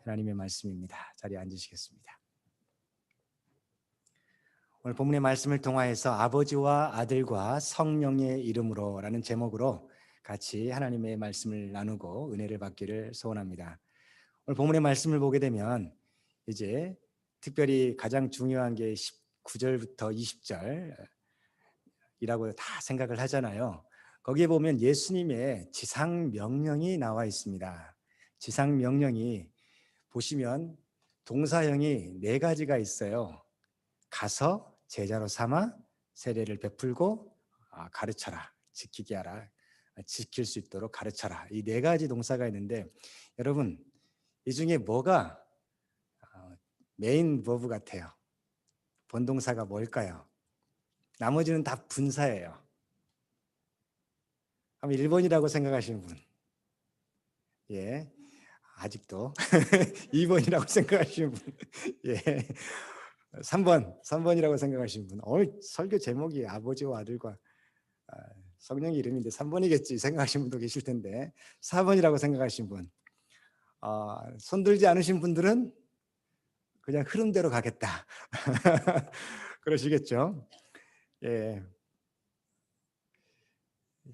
하나님의 말씀입니다. 자리에 앉으시겠습니다. 오늘 본문의 말씀을 통하여서 아버지와 아들과 성령의 이름으로 라는 제목으로 같이 하나님의 말씀을 나누고 은혜를 받기를 소원합니다. 오늘 본문의 말씀을 보게 되면 이제 특별히 가장 중요한 게 19절부터 20절이라고 다 생각을 하잖아요. 거기에 보면 예수님의 지상 명령이 나와 있습니다. 지상 명령이 보시면 동사형이 4가지가 있어요. 가서 제자로 삼아 세례를 베풀고 가르쳐라, 지키게 하라, 지킬 수 있도록 가르쳐라. 이 4가지 동사가 있는데 여러분 이 중에 뭐가 메인 버브 같아요? 본동사가 뭘까요? 나머지는 다 분사예요. 한번 1번이라고 생각하시는 분? 예, 아직도 2번이라고 생각하시는 분? 예, 3번이라고 생각하시는 분? 오늘 설교 제목이 아버지와 아들과 성령의 이름인데 3번이겠지 생각하시는 분도 계실 텐데 4번이라고 생각하시는 분, 손 들지 않으신 분들은 그냥 흐름대로 가겠다 그러시겠죠. 예,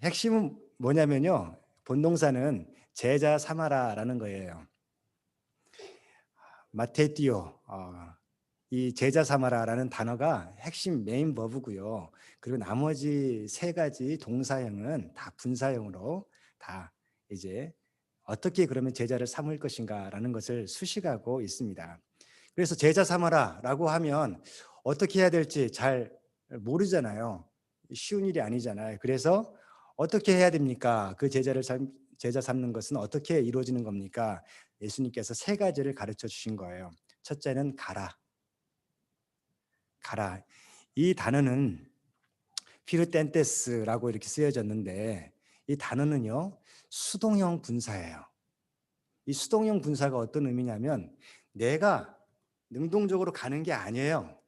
핵심은 뭐냐면요, 본동사는 제자 삼아라라는 거예요. 마테티오, 이 제자 삼아라라는 단어가 핵심 메인 버브고요. 그리고 나머지 3가지 동사형은 다 분사형으로 다 이제 어떻게 그러면 제자를 삼을 것인가라는 것을 수식하고 있습니다. 그래서 제자 삼아라라고 하면 어떻게 해야 될지 잘 모르잖아요. 쉬운 일이 아니잖아요. 그래서 어떻게 해야 됩니까? 그 제자 삼는 것은 어떻게 이루어지는 겁니까? 예수님께서 3가지를 가르쳐 주신 거예요. 첫째는 가라. 가라. 이 단어는 피르텐테스라고 이렇게 쓰여졌는데 이 단어는요, 수동형 분사예요. 이 수동형 분사가 어떤 의미냐면 내가 능동적으로 가는 게 아니에요.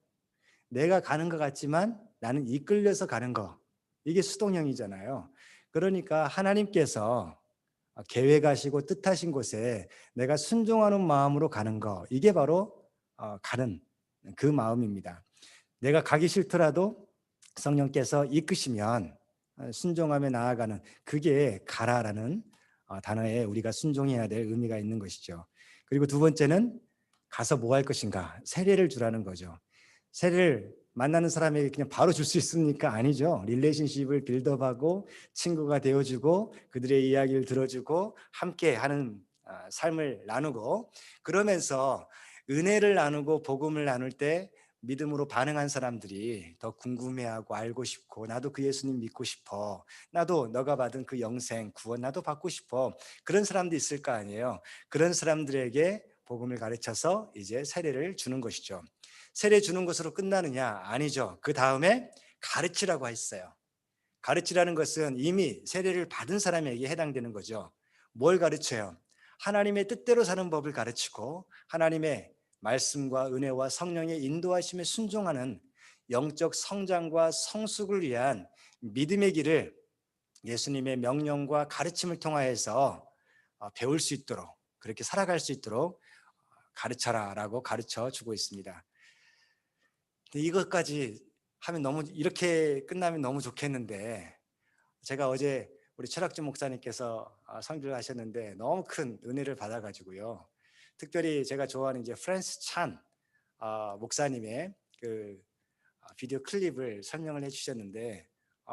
내가 가는 것 같지만 나는 이끌려서 가는 거. 이게 수동형이잖아요. 그러니까 하나님께서 계획하시고 뜻하신 곳에 내가 순종하는 마음으로 가는 거. 이게 바로 가는 그 마음입니다. 내가 가기 싫더라도 성령께서 이끄시면 순종하며 나아가는, 그게 가라라는 단어에 우리가 순종해야 될 의미가 있는 것이죠. 그리고 2번째는 가서 뭐 할 것인가? 세례를 주라는 거죠. 세례를 만나는 사람에게 그냥 바로 줄 수 있습니까? 아니죠. 릴레이션십을 빌드업하고 친구가 되어주고 그들의 이야기를 들어주고 함께 하는 삶을 나누고, 그러면서 은혜를 나누고 복음을 나눌 때 믿음으로 반응한 사람들이 더 궁금해하고 알고 싶고, 나도 그 예수님 믿고 싶어, 나도 너가 받은 그 영생 구원 나도 받고 싶어, 그런 사람도 있을 거 아니에요. 그런 사람들에게 복음을 가르쳐서 이제 세례를 주는 것이죠. 세례 주는 것으로 끝나느냐? 아니죠. 그 다음에 가르치라고 했어요. 가르치라는 것은 이미 세례를 받은 사람에게 해당되는 거죠. 뭘 가르쳐요? 하나님의 뜻대로 사는 법을 가르치고 하나님의 말씀과 은혜와 성령의 인도하심에 순종하는 영적 성장과 성숙을 위한 믿음의 길을 예수님의 명령과 가르침을 통하여서 배울 수 있도록, 그렇게 살아갈 수 있도록 가르쳐라라고 가르쳐 주고 있습니다. 이것까지 하면 너무, 이렇게 끝나면 너무 좋겠는데, 제가 어제 우리 최락준 목사님께서 설교를 하셨는데 너무 큰 은혜를 받아가지고요. 특별히 제가 좋아하는 이제 프랜스 찬 목사님의 그 비디오 클립을 설명을 해주셨는데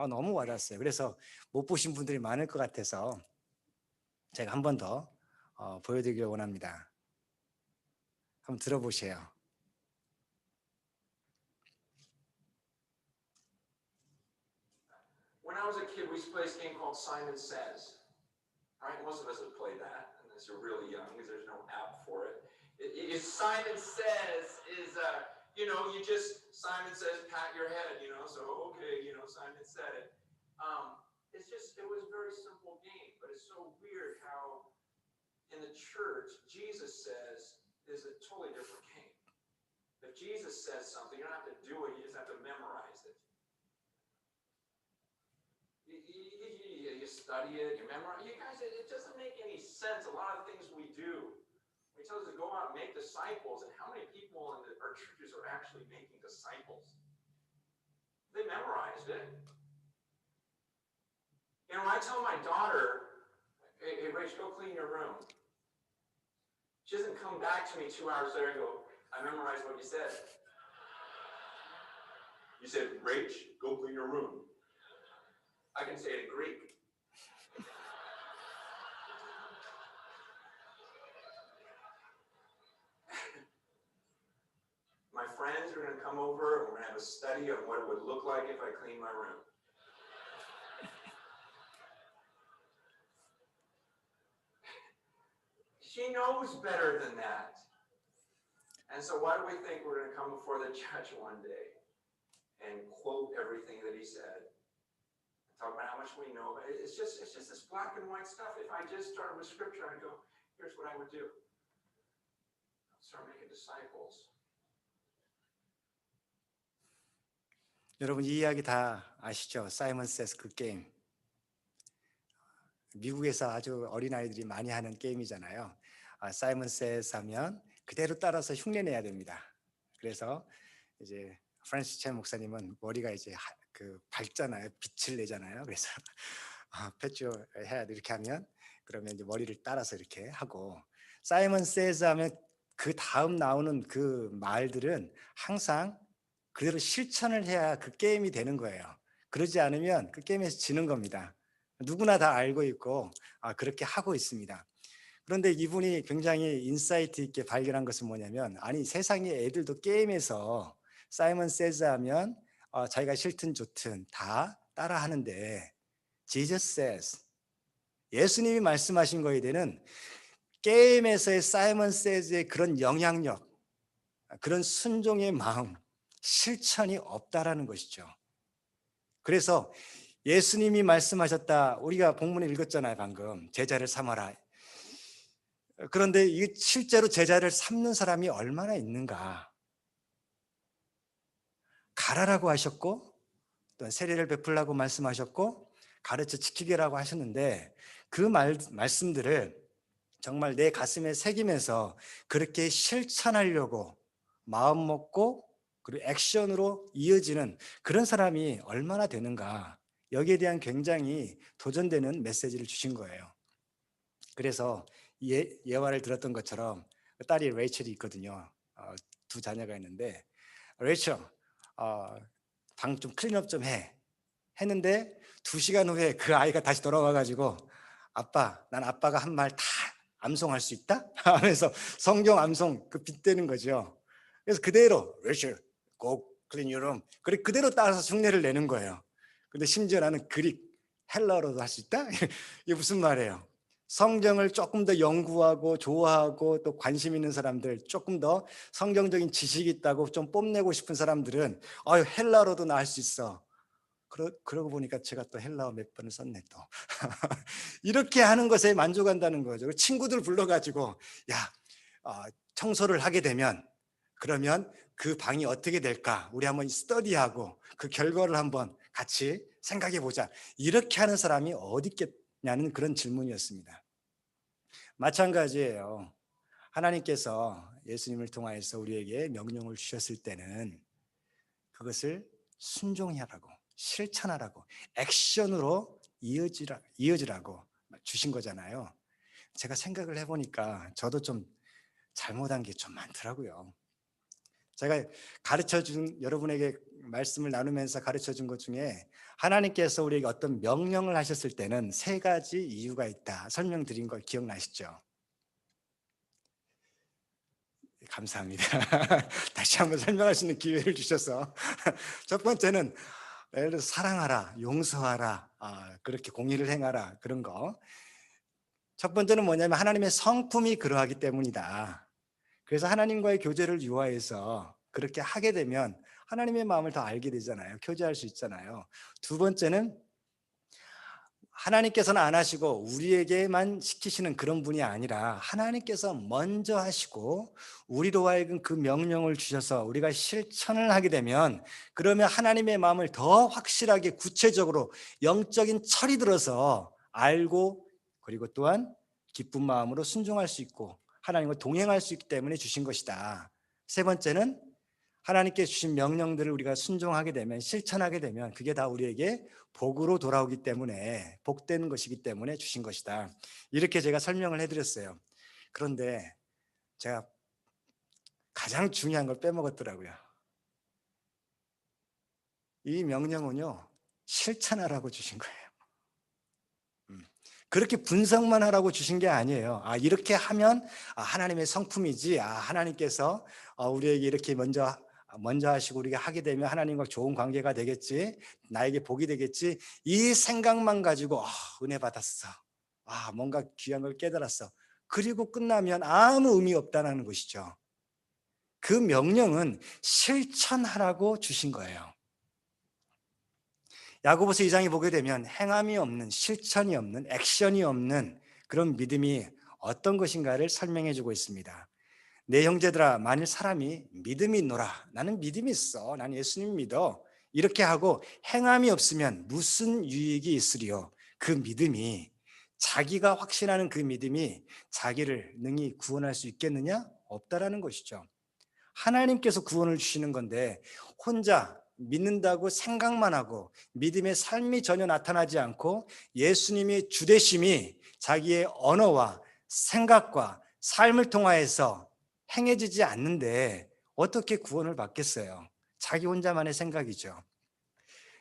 너무 와닿았어요. 그래서 못 보신 분들이 많을 것 같아서 제가 한 번 더 보여드리길 원합니다. 한번 들어보세요. When I was a kid, we used to play this game called Simon Says. All right, most of us have played that, unless you're really young, because there's no app for it. Simon Says is, you just, Simon says, pat your head, so, okay, Simon said it. It was a very simple game, but it's so weird how in the church, Jesus says is a totally different game. If Jesus says something, you don't have to do it, you just have to memorize it. You study it, you memorize. You guys, it doesn't make any sense. A lot of things we do He tells us to go out and make disciples. And how many people in our churches are actually making disciples? They memorized it. You know, I tell my daughter, hey, Rach, go clean your room. She doesn't come back to me 2 hours later and go, I memorized what you said. You said, Rach, go clean your room. I can say it in Greek. My friends are going to come over and we're going to have a study of what it would look like if I clean my room. She knows better than that. And so why do we think we're going to come before the judge one day and quote everything that he said? Talk about how much we know. It's just this black and white stuff. If I just started with scripture, I'd go, here's what I would do. I'd start making disciples. 여러분 이 이야기 다 아시죠? 사이먼 세스 그 게임. 미국에서 아주 어린아이들이 많이 하는 게임이잖아요. 사이먼 세스 하면 그대로 따라서 흉내내야 됩니다. 그래서 이제 프란시스 chen 목사님은 머리가 이제 그 밝잖아요. 빛을 내잖아요. 그래서 패쭈 해야 돼 이렇게 하면 그러면 이제 머리를 따라서 이렇게 하고 사이먼 세즈 하면 그 다음 나오는 그 말들은 항상 그대로 실천을 해야 그 게임이 되는 거예요. 그러지 않으면 그 게임에서 지는 겁니다. 누구나 다 알고 있고 그렇게 하고 있습니다. 그런데 이분이 굉장히 인사이트 있게 발견한 것은 뭐냐면 아니 세상의 애들도 게임에서 사이먼 세즈 하면 자기가 싫든 좋든 다 따라하는데 Jesus says 예수님이 말씀하신 거에 대한 게임에서의 사이먼 세즈의 그런 영향력 그런 순종의 마음 실천이 없다라는 것이죠. 그래서 예수님이 말씀하셨다 우리가 본문에 읽었잖아요. 방금 제자를 삼아라. 그런데 이 실제로 제자를 삼는 사람이 얼마나 있는가. 가라라고 하셨고 또 세례를 베풀라고 말씀하셨고 가르쳐 지키게라고 하셨는데 그 말씀들을 정말 내 가슴에 새기면서 그렇게 실천하려고 마음 먹고 그리고 액션으로 이어지는 그런 사람이 얼마나 되는가. 여기에 대한 굉장히 도전되는 메시지를 주신 거예요. 그래서 예화를 들었던 것처럼 딸이 레이첼이 있거든요. 두 자녀가 있는데 레이첼 방 좀 클린업 좀 해. 했는데 2시간 후에 그 아이가 다시 돌아와가지고 아빠, 난 아빠가 한 말 다 암송할 수 있다? 하면서 성경 암송 그 빗대는 거죠. 그래서 그대로 레이첼 go clean your room 그대로 따라서 흉내를 내는 거예요. 근데 심지어 나는 그릭 헬라어로도 할 수 있다? 이게 무슨 말이에요? 성경을 조금 더 연구하고 좋아하고 또 관심 있는 사람들 조금 더 성경적인 지식이 있다고 좀 뽐내고 싶은 사람들은 헬라어로도 나 할 수 있어. 그러고 보니까 제가 또 헬라어 몇 번을 썼네 또. 이렇게 하는 것에 만족한다는 거죠. 친구들 불러가지고 청소를 하게 되면 그러면 그 방이 어떻게 될까? 우리 한번 스터디하고 그 결과를 한번 같이 생각해 보자. 이렇게 하는 사람이 어디 있겠냐는 그런 질문이었습니다. 마찬가지예요. 하나님께서 예수님을 통하여서 우리에게 명령을 주셨을 때는 그것을 순종하라고 실천하라고 액션으로 이어지라고 주신 거잖아요. 제가 생각을 해보니까 저도 좀 잘못한 게 좀 많더라고요. 제가 가르쳐준 여러분에게 말씀을 나누면서 가르쳐준 것 중에 하나님께서 우리에게 어떤 명령을 하셨을 때는 3가지 이유가 있다 설명드린 걸 기억나시죠? 감사합니다. 다시 한번 설명할 수 있는 기회를 주셔서 첫 번째는 예를 들어서 사랑하라, 용서하라, 그렇게 공의를 행하라 그런 거. 첫 번째는 뭐냐면 하나님의 성품이 그러하기 때문이다. 그래서 하나님과의 교제를 유하해서 그렇게 하게 되면 하나님의 마음을 더 알게 되잖아요. 교제할 수 있잖아요. 두 번째는 하나님께서는 안 하시고 우리에게만 시키시는 그런 분이 아니라 하나님께서 먼저 하시고 우리로 하여금 그 명령을 주셔서 우리가 실천을 하게 되면 그러면 하나님의 마음을 더 확실하게 구체적으로 영적인 철이 들어서 알고 그리고 또한 기쁜 마음으로 순종할 수 있고 하나님과 동행할 수 있기 때문에 주신 것이다. 세 번째는 하나님께 주신 명령들을 우리가 순종하게 되면, 실천하게 되면 그게 다 우리에게 복으로 돌아오기 때문에, 복된 것이기 때문에 주신 것이다. 이렇게 제가 설명을 해드렸어요. 그런데 제가 가장 중요한 걸 빼먹었더라고요. 이 명령은요, 실천하라고 주신 거예요. 그렇게 분석만 하라고 주신 게 아니에요. 이렇게 하면 하나님의 성품이지. 하나님께서 우리에게 이렇게 먼저 하시고 우리가 하게 되면 하나님과 좋은 관계가 되겠지. 나에게 복이 되겠지. 이 생각만 가지고 은혜 받았어. 뭔가 귀한 걸 깨달았어. 그리고 끝나면 아무 의미 없다는 것이죠. 그 명령은 실천하라고 주신 거예요. 야고보서 2장에 보게 되면 행함이 없는, 실천이 없는, 액션이 없는 그런 믿음이 어떤 것인가를 설명해 주고 있습니다. 내 형제들아, 만일 사람이 믿음이 있노라, 나는 믿음이 있어, 나는 예수님 믿어, 이렇게 하고 행함이 없으면 무슨 유익이 있으리요? 그 믿음이, 자기가 확신하는 그 믿음이 자기를 능히 구원할 수 있겠느냐? 없다라는 것이죠. 하나님께서 구원을 주시는 건데 혼자 믿는다고 생각만 하고 믿음의 삶이 전혀 나타나지 않고 예수님이 주되심이 자기의 언어와 생각과 삶을 통하여서 행해지지 않는데 어떻게 구원을 받겠어요? 자기 혼자만의 생각이죠.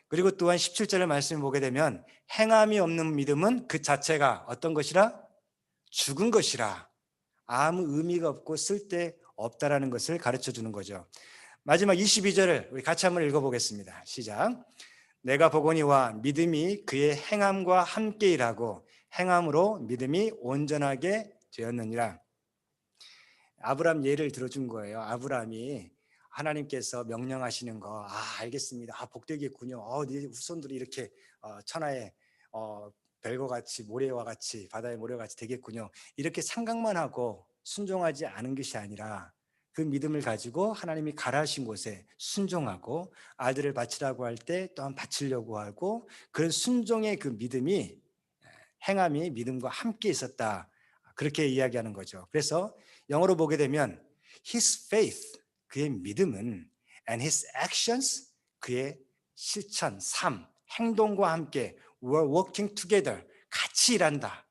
그리고 또한 17절의 말씀을 보게 되면 행함이 없는 믿음은 그 자체가 어떤 것이라? 죽은 것이라, 아무 의미가 없고 쓸데없다라는 것을 가르쳐 주는 거죠. 마지막 22절을 우리 같이 한번 읽어보겠습니다. 시작. 내가 보거니와 믿음이 그의 행함과 함께 일하고 행함으로 믿음이 온전하게 되었느니라. 아브라함 예를 들어준 거예요. 아브라함이 하나님께서 명령하시는 거, 알겠습니다. 복되겠군요. 네 후손들이 이렇게 천하의 별과 같이, 모래와 같이, 바다의 모래와 같이 되겠군요. 이렇게 생각만 하고 순종하지 않은 것이 아니라 그 믿음을 가지고 하나님이 가라 하신 곳에 순종하고 아들을 바치라고 할 때 또한 바치려고 하고, 그런 순종의 그 믿음이, 행함이 믿음과 함께 있었다. 그렇게 이야기하는 거죠. 그래서 영어로 보게 되면 his faith, 그의 믿음은, and his actions, 그의 실천, 삶, 행동과 함께 were working together, 같이 일한다.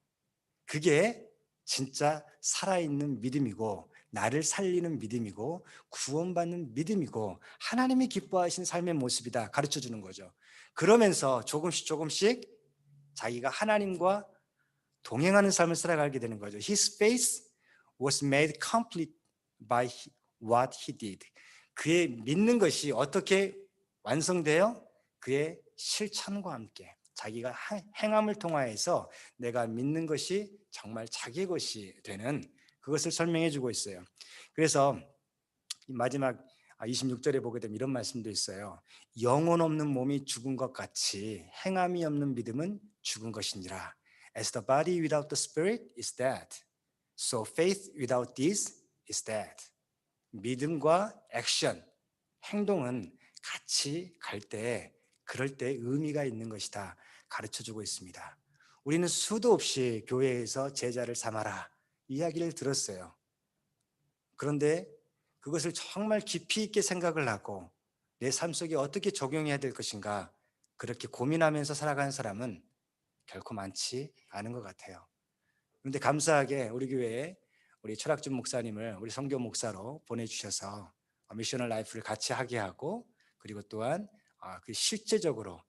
그게 진짜 살아있는 믿음이고 나를 살리는 믿음이고 구원받는 믿음이고 하나님이 기뻐하신 삶의 모습이다 가르쳐주는 거죠. 그러면서 조금씩 자기가 하나님과 동행하는 삶을 살아가게 되는 거죠. His faith was made complete by what he did. 그의 믿는 것이 어떻게 완성돼요? 그의 실천과 함께 자기가 행함을 통하여서 내가 믿는 것이 정말 자기의 것이 되는, 그것을 설명해 주고 있어요. 그래서 마지막 26절에 보게 되면 이런 말씀도 있어요. 영혼 없는 몸이 죽은 것 같이 행함이 없는 믿음은 죽은 것이니라. As the body without the spirit is dead, so faith without this is dead. 믿음과 액션, 행동은 같이 갈 때, 그럴 때 의미가 있는 것이다 가르쳐주고 있습니다. 우리는 수도 없이 교회에서 제자를 삼아라 이야기를 들었어요. 그런데 그것을 정말 깊이 있게 생각을 하고 내 삶 속에 어떻게 적용해야 될 것인가, 그렇게 고민하면서 살아가는 사람은 결코 많지 않은 것 같아요. 그런데 감사하게 우리 교회에 우리 철학준 목사님을 우리 선교 목사로 보내주셔서 미셔널 라이프를 같이 하게 하고, 그리고 또한 그 실제적으로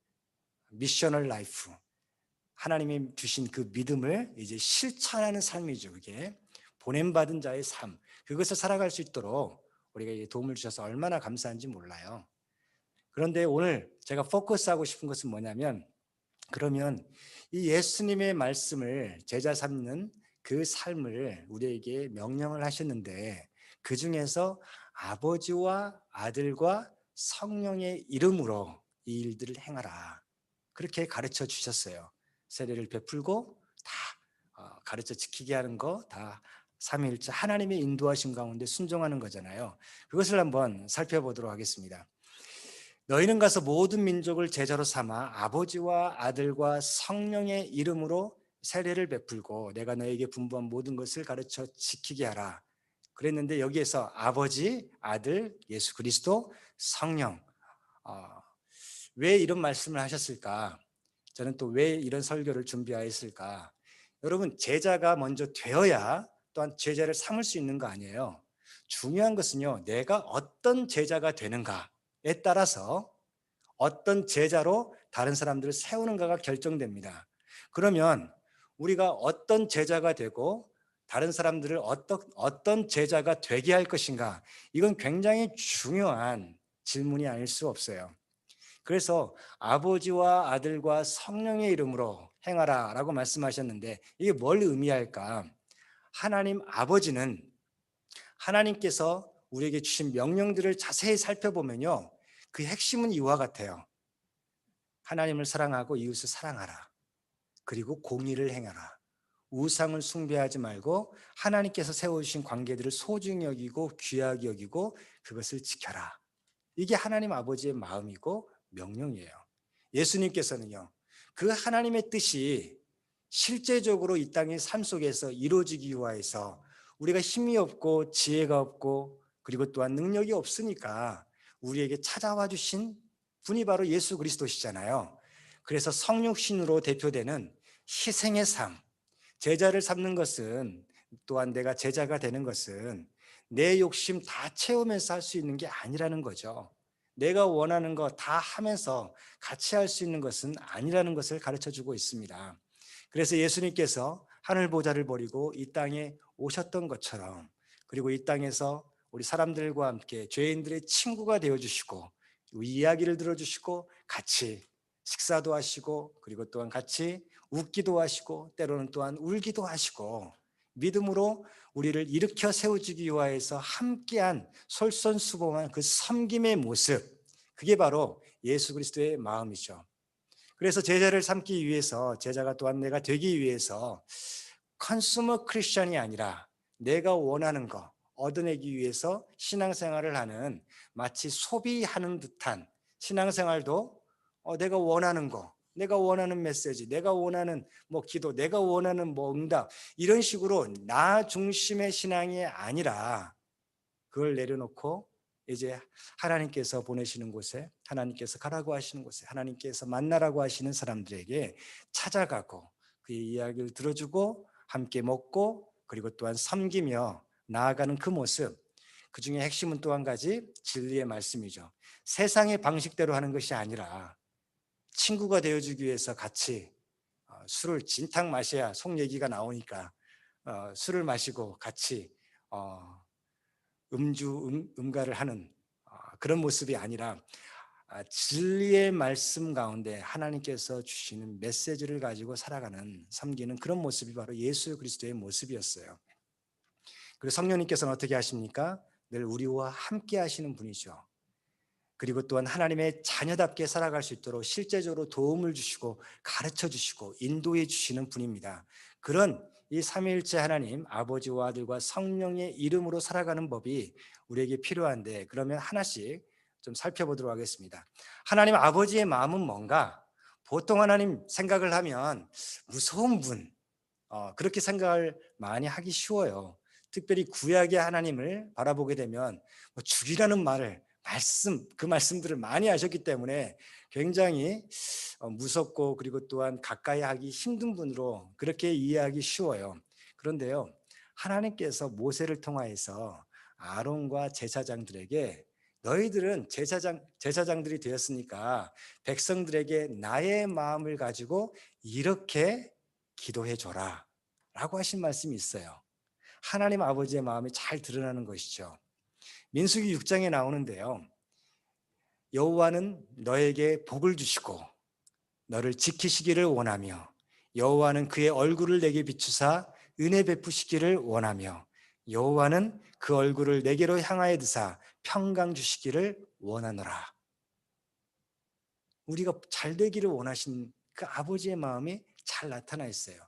미셔널 라이프, 하나님이 주신 그 믿음을 이제 실천하는 삶이죠. 그게 보냄받은 자의 삶, 그것을 살아갈 수 있도록 우리가 도움을 주셔서 얼마나 감사한지 몰라요. 그런데 오늘 제가 포커스하고 싶은 것은 뭐냐면, 그러면 이 예수님의 말씀을 제자 삼는 그 삶을 우리에게 명령을 하셨는데, 그 중에서 아버지와 아들과 성령의 이름으로 이 일들을 행하라, 그렇게 가르쳐 주셨어요. 세례를 베풀고 다 가르쳐 지키게 하는 거, 다 삼위일체 하나님의 인도하심 가운데 순종하는 거잖아요. 그것을 한번 살펴보도록 하겠습니다. 너희는 가서 모든 민족을 제자로 삼아 아버지와 아들과 성령의 이름으로 세례를 베풀고 내가 너에게 분부한 모든 것을 가르쳐 지키게 하라. 그랬는데 여기에서 아버지, 아들, 예수 그리스도, 성령. 어, 왜 이런 말씀을 하셨을까? 저는 또 왜 이런 설교를 준비하였을까? 여러분, 제자가 먼저 되어야 또한 제자를 삼을 수 있는 거 아니에요. 중요한 것은요, 내가 어떤 제자가 되는가에 따라서 어떤 제자로 다른 사람들을 세우는가가 결정됩니다. 그러면 우리가 어떤 제자가 되고 다른 사람들을 어떤 제자가 되게 할 것인가? 이건 굉장히 중요한 질문이 아닐 수 없어요. 그래서 아버지와 아들과 성령의 이름으로 행하라 라고 말씀하셨는데 이게 뭘 의미할까? 하나님 아버지는 하나님께서 우리에게 주신 명령들을 자세히 살펴보면요. 그 핵심은 이와 같아요. 하나님을 사랑하고 이웃을 사랑하라. 그리고 공의를 행하라. 우상을 숭배하지 말고 하나님께서 세워주신 관계들을 소중히 여기고 귀하게 여기고 그것을 지켜라. 이게 하나님 아버지의 마음이고 명령이에요. 예수님께서는요. 그 하나님의 뜻이 실제적으로 이 땅의 삶 속에서 이루어지기 위해서 우리가 힘이 없고 지혜가 없고 그리고 또한 능력이 없으니까 우리에게 찾아와 주신 분이 바로 예수 그리스도시잖아요. 그래서 성육신으로 대표되는 희생의 삶, 제자를 삼는 것은 또한 내가 제자가 되는 것은 내 욕심 다 채우면서 할 수 있는 게 아니라는 거죠. 내가 원하는 거 다 하면서 같이 할 수 있는 것은 아니라는 것을 가르쳐 주고 있습니다. 그래서 예수님께서 하늘 보좌를 버리고 이 땅에 오셨던 것처럼 그리고 이 땅에서 우리 사람들과 함께 죄인들의 친구가 되어 주시고 이야기를 들어 주시고 같이 식사도 하시고 그리고 또한 같이 웃기도 하시고 때로는 또한 울기도 하시고 믿음으로 우리를 일으켜 세워주기 위하여서 함께한 솔선수범한 그 섬김의 모습 그게 바로 예수 그리스도의 마음이죠. 그래서 제자를 삼기 위해서 제자가 또한 내가 되기 위해서 컨슈머 크리스천이 아니라 내가 원하는 거 얻어내기 위해서 신앙생활을 하는 마치 소비하는 듯한 신앙생활도 내가 원하는 거 내가 원하는 메시지, 내가 원하는 뭐 기도, 내가 원하는 뭐 응답 이런 식으로 나 중심의 신앙이 아니라 그걸 내려놓고 이제 하나님께서 보내시는 곳에 하나님께서 가라고 하시는 곳에 하나님께서 만나라고 하시는 사람들에게 찾아가고 그의 이야기를 들어주고 함께 먹고 그리고 또한 섬기며 나아가는 그 모습 그 중에 핵심은 또 한 가지 진리의 말씀이죠. 세상의 방식대로 하는 것이 아니라 친구가 되어주기 위해서 같이 술을 진탕 마셔야 속 얘기가 나오니까 술을 마시고 같이 음가를 하는 그런 모습이 아니라 진리의 말씀 가운데 하나님께서 주시는 메시지를 가지고 살아가는 섬기는 그런 모습이 바로 예수 그리스도의 모습이었어요. 그리고 성령님께서는 어떻게 하십니까? 늘 우리와 함께 하시는 분이죠. 그리고 또한 하나님의 자녀답게 살아갈 수 있도록 실제적으로 도움을 주시고 가르쳐 주시고 인도해 주시는 분입니다. 그런 이 삼위일체 하나님 아버지와 아들과 성령의 이름으로 살아가는 법이 우리에게 필요한데 그러면 하나씩 좀 살펴보도록 하겠습니다. 하나님 아버지의 마음은 뭔가? 보통 하나님 생각을 하면 무서운 분 그렇게 생각을 많이 하기 쉬워요. 특별히 구약의 하나님을 바라보게 되면 뭐 죽이라는 그 말씀들을 많이 하셨기 때문에 굉장히 무섭고 그리고 또한 가까이 하기 힘든 분으로 그렇게 이해하기 쉬워요. 그런데요, 하나님께서 모세를 통하여서 아론과 제사장들에게 너희들은 제사장들이 되었으니까 백성들에게 나의 마음을 가지고 이렇게 기도해 줘라 라고 하신 말씀이 있어요. 하나님 아버지의 마음이 잘 드러나는 것이죠. 민수기 6장에 나오는데요. 여호와는 너에게 복을 주시고 너를 지키시기를 원하며 여호와는 그의 얼굴을 내게 비추사 은혜 베푸시기를 원하며 여호와는 그 얼굴을 내게로 향하여 드사 평강 주시기를 원하노라. 우리가 잘 되기를 원하신 그 아버지의 마음이 잘 나타나 있어요.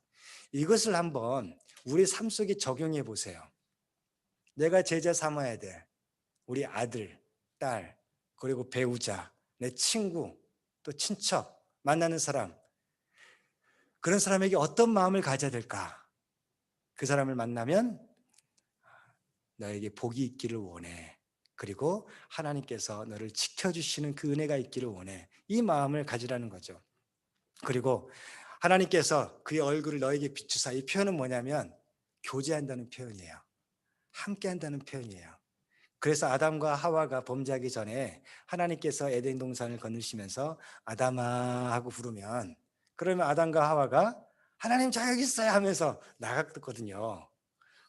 이것을 한번 우리 삶 속에 적용해 보세요. 내가 제자 삼아야 돼. 우리 아들, 딸, 그리고 배우자, 내 친구, 또 친척, 만나는 사람. 그런 사람에게 어떤 마음을 가져야 될까? 그 사람을 만나면 너에게 복이 있기를 원해. 그리고 하나님께서 너를 지켜주시는 그 은혜가 있기를 원해. 이 마음을 가지라는 거죠. 그리고 하나님께서 그의 얼굴을 너에게 비추사, 이 표현은 뭐냐면 교제한다는 표현이에요. 함께한다는 표현이에요. 그래서 아담과 하와가 범죄하기 전에 하나님께서 에덴 동산을 거느시면서 아담아 하고 부르면, 그러면 아담과 하와가 하나님 저 여기 있어요 하면서 나갔거든요.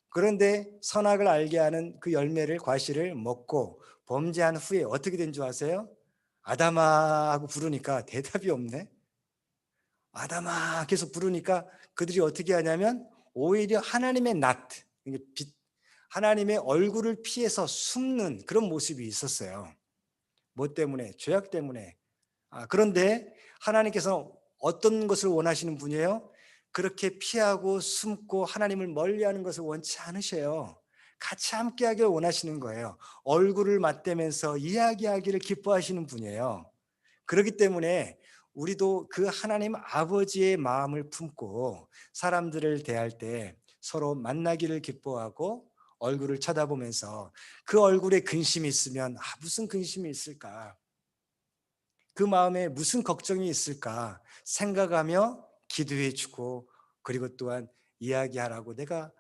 그런데 선악을 알게 하는 그 열매를, 과실을 먹고 범죄한 후에 어떻게 된 줄 아세요? 아담아 하고 부르니까 대답이 없네. 아담아 계속 부르니까 그들이 어떻게 하냐면 오히려 하나님의 낯, 이게 하나님의 얼굴을 피해서 숨는 그런 모습이 있었어요. 뭐 때문에? 죄악 때문에. 그런데 하나님께서 어떤 것을 원하시는 분이에요? 그렇게 피하고 숨고 하나님을 멀리하는 것을 원치 않으셔요. 같이 함께하기를 원하시는 거예요. 얼굴을 맞대면서 이야기하기를 기뻐하시는 분이에요. 그렇기 때문에 우리도 그 하나님 아버지의 마음을 품고 사람들을 대할 때 서로 만나기를 기뻐하고 얼굴을 쳐다보면서 그 얼굴에 근심이 있으면 무슨 근심이 있을까? 그 마음에 무슨 걱정이 있을까 생각하며 기도해 주고, 그리고 또한 이야기하라고 내가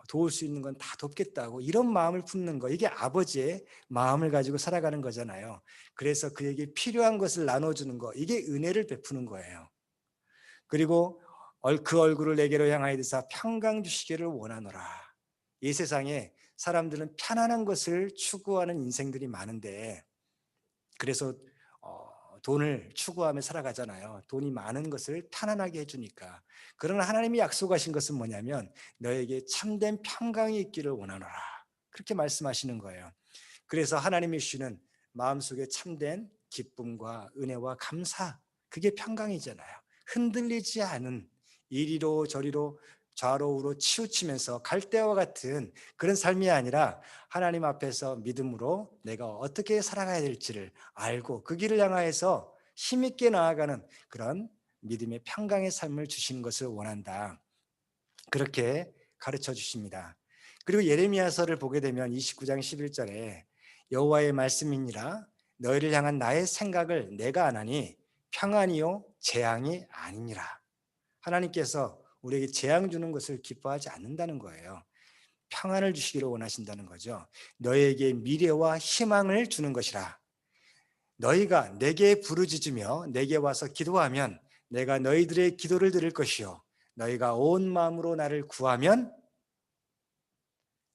도울 수 있는 건 다 돕겠다고, 이런 마음을 품는 거, 이게 아버지의 마음을 가지고 살아가는 거잖아요. 그래서 그에게 필요한 것을 나눠주는 거, 이게 은혜를 베푸는 거예요. 그리고 그 얼굴을 내게로 향하여 드사 평강 주시기를 원하노라. 이 세상에 사람들은 편안한 것을 추구하는 인생들이 많은데, 그래서 돈을 추구하며 살아가잖아요. 돈이 많은 것을 편안하게 해주니까. 그러나 하나님이 약속하신 것은 뭐냐면 너에게 참된 평강이 있기를 원하노라, 그렇게 말씀하시는 거예요. 그래서 하나님이 주시는 마음속에 참된 기쁨과 은혜와 감사, 그게 평강이잖아요. 흔들리지 않은, 이리로 저리로 좌로 우로 치우치면서 갈대와 같은 그런 삶이 아니라 하나님 앞에서 믿음으로 내가 어떻게 살아가야 될지를 알고 그 길을 향하여서 힘있게 나아가는 그런 믿음의 평강의 삶을 주시는 것을 원한다, 그렇게 가르쳐 주십니다. 그리고 예레미야서를 보게 되면 29장 11절에 여호와의 말씀이니라 너희를 향한 나의 생각을 내가 아나니 평안이요 재앙이 아니니라. 하나님께서 우리에게 재앙 주는 것을 기뻐하지 않는다는 거예요. 평안을 주시기를 원하신다는 거죠. 너희에게 미래와 희망을 주는 것이라. 너희가 내게 부르짖으며 내게 와서 기도하면 내가 너희들의 기도를 들을 것이요 너희가 온 마음으로 나를 구하면,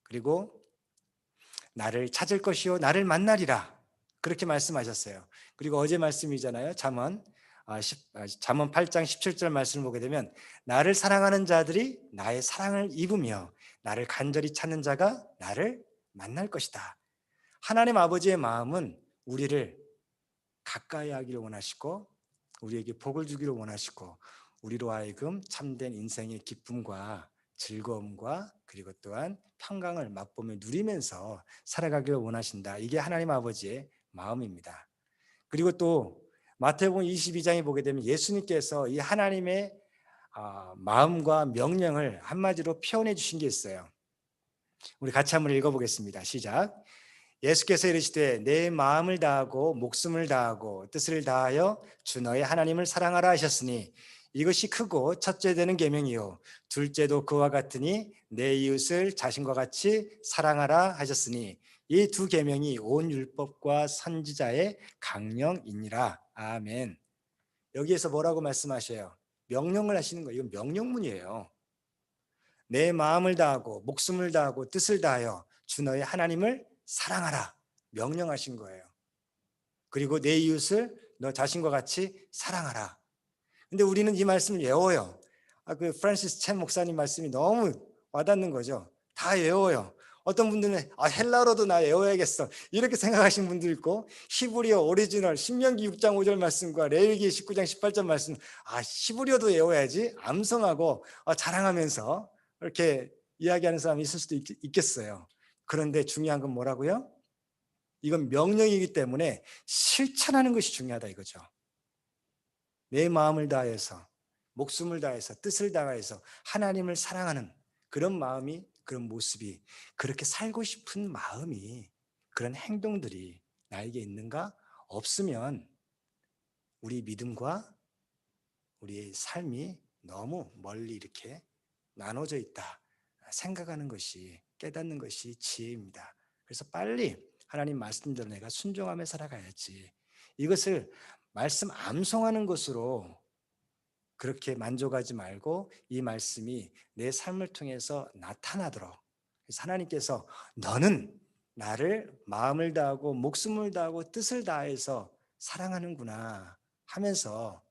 그리고 나를 찾을 것이요 나를 만나리라, 그렇게 말씀하셨어요. 그리고 어제 말씀이잖아요. 잠언 8장 17절 말씀을 보게 되면 나를 사랑하는 자들이 나의 사랑을 입으며 나를 간절히 찾는 자가 나를 만날 것이다. 하나님 아버지의 마음은 우리를 가까이 하기를 원하시고 우리에게 복을 주기를 원하시고 우리로 하여금 참된 인생의 기쁨과 즐거움과 그리고 또한 평강을 맛보며 누리면서 살아가기를 원하신다. 이게 하나님 아버지의 마음입니다. 그리고 또 마태복음 22장에 보게 되면 예수님께서 이 하나님의 마음과 명령을 한마디로 표현해 주신 게 있어요. 우리 같이 한번 읽어보겠습니다. 시작. 예수께서 이르시되 내 마음을 다하고 목숨을 다하고 뜻을 다하여 주 너의 하나님을 사랑하라 하셨으니 이것이 크고 첫째 되는 계명이요 둘째도 그와 같으니 내 이웃을 자신과 같이 사랑하라 하셨으니 이 두 계명이 온 율법과 선지자의 강령이니라. 아멘. 여기에서 뭐라고 말씀하셔요? 명령을 하시는 거예요. 이건 명령문이에요. 내 마음을 다하고 목숨을 다하고 뜻을 다하여 주 너의 하나님을 사랑하라, 명령하신 거예요. 그리고 내 이웃을 너 자신과 같이 사랑하라. 근데 우리는 이 말씀을 외워요. 그 프란시스 첸 목사님 말씀이 너무 와닿는 거죠. 다 외워요. 어떤 분들은 헬라어로도 나 외워야겠어 이렇게 생각하시는 분도 있고, 히브리어 오리지널 신명기 6장 5절 말씀과 레위기 19장 18절 말씀, 히브리어도 외워야지 암송하고 자랑하면서 이렇게 이야기하는 사람이 있을 수도 있겠어요. 그런데 중요한 건 뭐라고요? 이건 명령이기 때문에 실천하는 것이 중요하다 이거죠. 내 마음을 다해서 목숨을 다해서 뜻을 다해서 하나님을 사랑하는 그런 마음이, 그런 모습이, 그렇게 살고 싶은 마음이, 그런 행동들이 나에게 있는가? 없으면 우리 믿음과 우리의 삶이 너무 멀리 이렇게 나눠져 있다 생각하는 것이, 깨닫는 것이 지혜입니다. 그래서 빨리 하나님 말씀대로 내가 순종하며 살아가야지, 이것을 말씀 암송하는 것으로 그렇게 만족하지 말고 이 말씀이 내 삶을 통해서 나타나도록, 그래서 하나님께서 너는 나를 마음을 다하고 목숨을 다하고 뜻을 다해서 사랑하는구나 하면서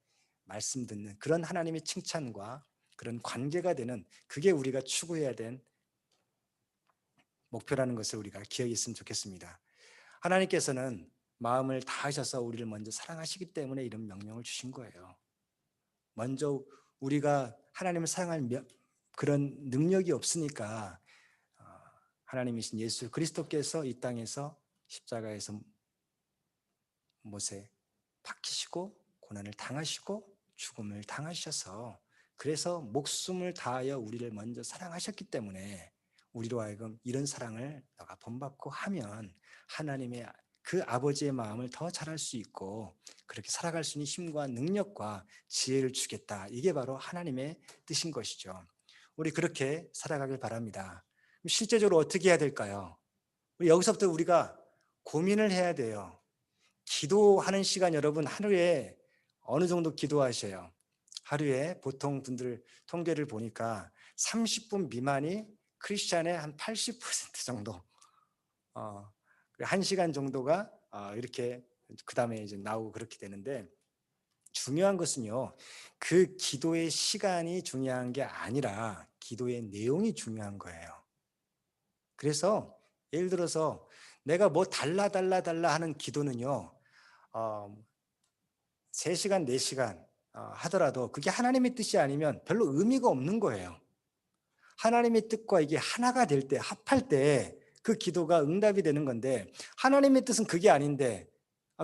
말씀 듣는 그런 하나님의 칭찬과 그런 관계가 되는, 그게 우리가 추구해야 된 목표라는 것을 우리가 기억했으면 좋겠습니다. 하나님께서는 마음을 다하셔서 우리를 먼저 사랑하시기 때문에 이런 명령을 주신 거예요. 먼저 우리가 하나님을 사랑할 그런 능력이 없으니까 하나님이신 예수 그리스도께서 이 땅에서 십자가에서 못에 박히시고 고난을 당하시고 죽음을 당하셔서, 그래서 목숨을 다하여 우리를 먼저 사랑하셨기 때문에 우리로 하여금 이런 사랑을 너가 본받고 하면 하나님의 그 아버지의 마음을 더 잘할 수 있고 그렇게 살아갈 수 있는 힘과 능력과 지혜를 주겠다. 이게 바로 하나님의 뜻인 것이죠. 우리 그렇게 살아가길 바랍니다. 실제적으로 어떻게 해야 될까요? 여기서부터 우리가 고민을 해야 돼요. 기도하는 시간, 여러분 하루에 어느 정도 기도하셔요? 하루에 보통 분들 통계를 보니까 30분 미만이 크리스찬의 한 80% 정도, 1시간 정도가 이렇게 그 다음에 이제 나오고 그렇게 되는데, 중요한 것은요, 그 기도의 시간이 중요한 게 아니라 기도의 내용이 중요한 거예요. 그래서 예를 들어서 내가 뭐 달라 하는 기도는요, 3시간, 4시간 하더라도 그게 하나님의 뜻이 아니면 별로 의미가 없는 거예요. 하나님의 뜻과 이게 하나가 될 때, 합할 때 그 기도가 응답이 되는 건데, 하나님의 뜻은 그게 아닌데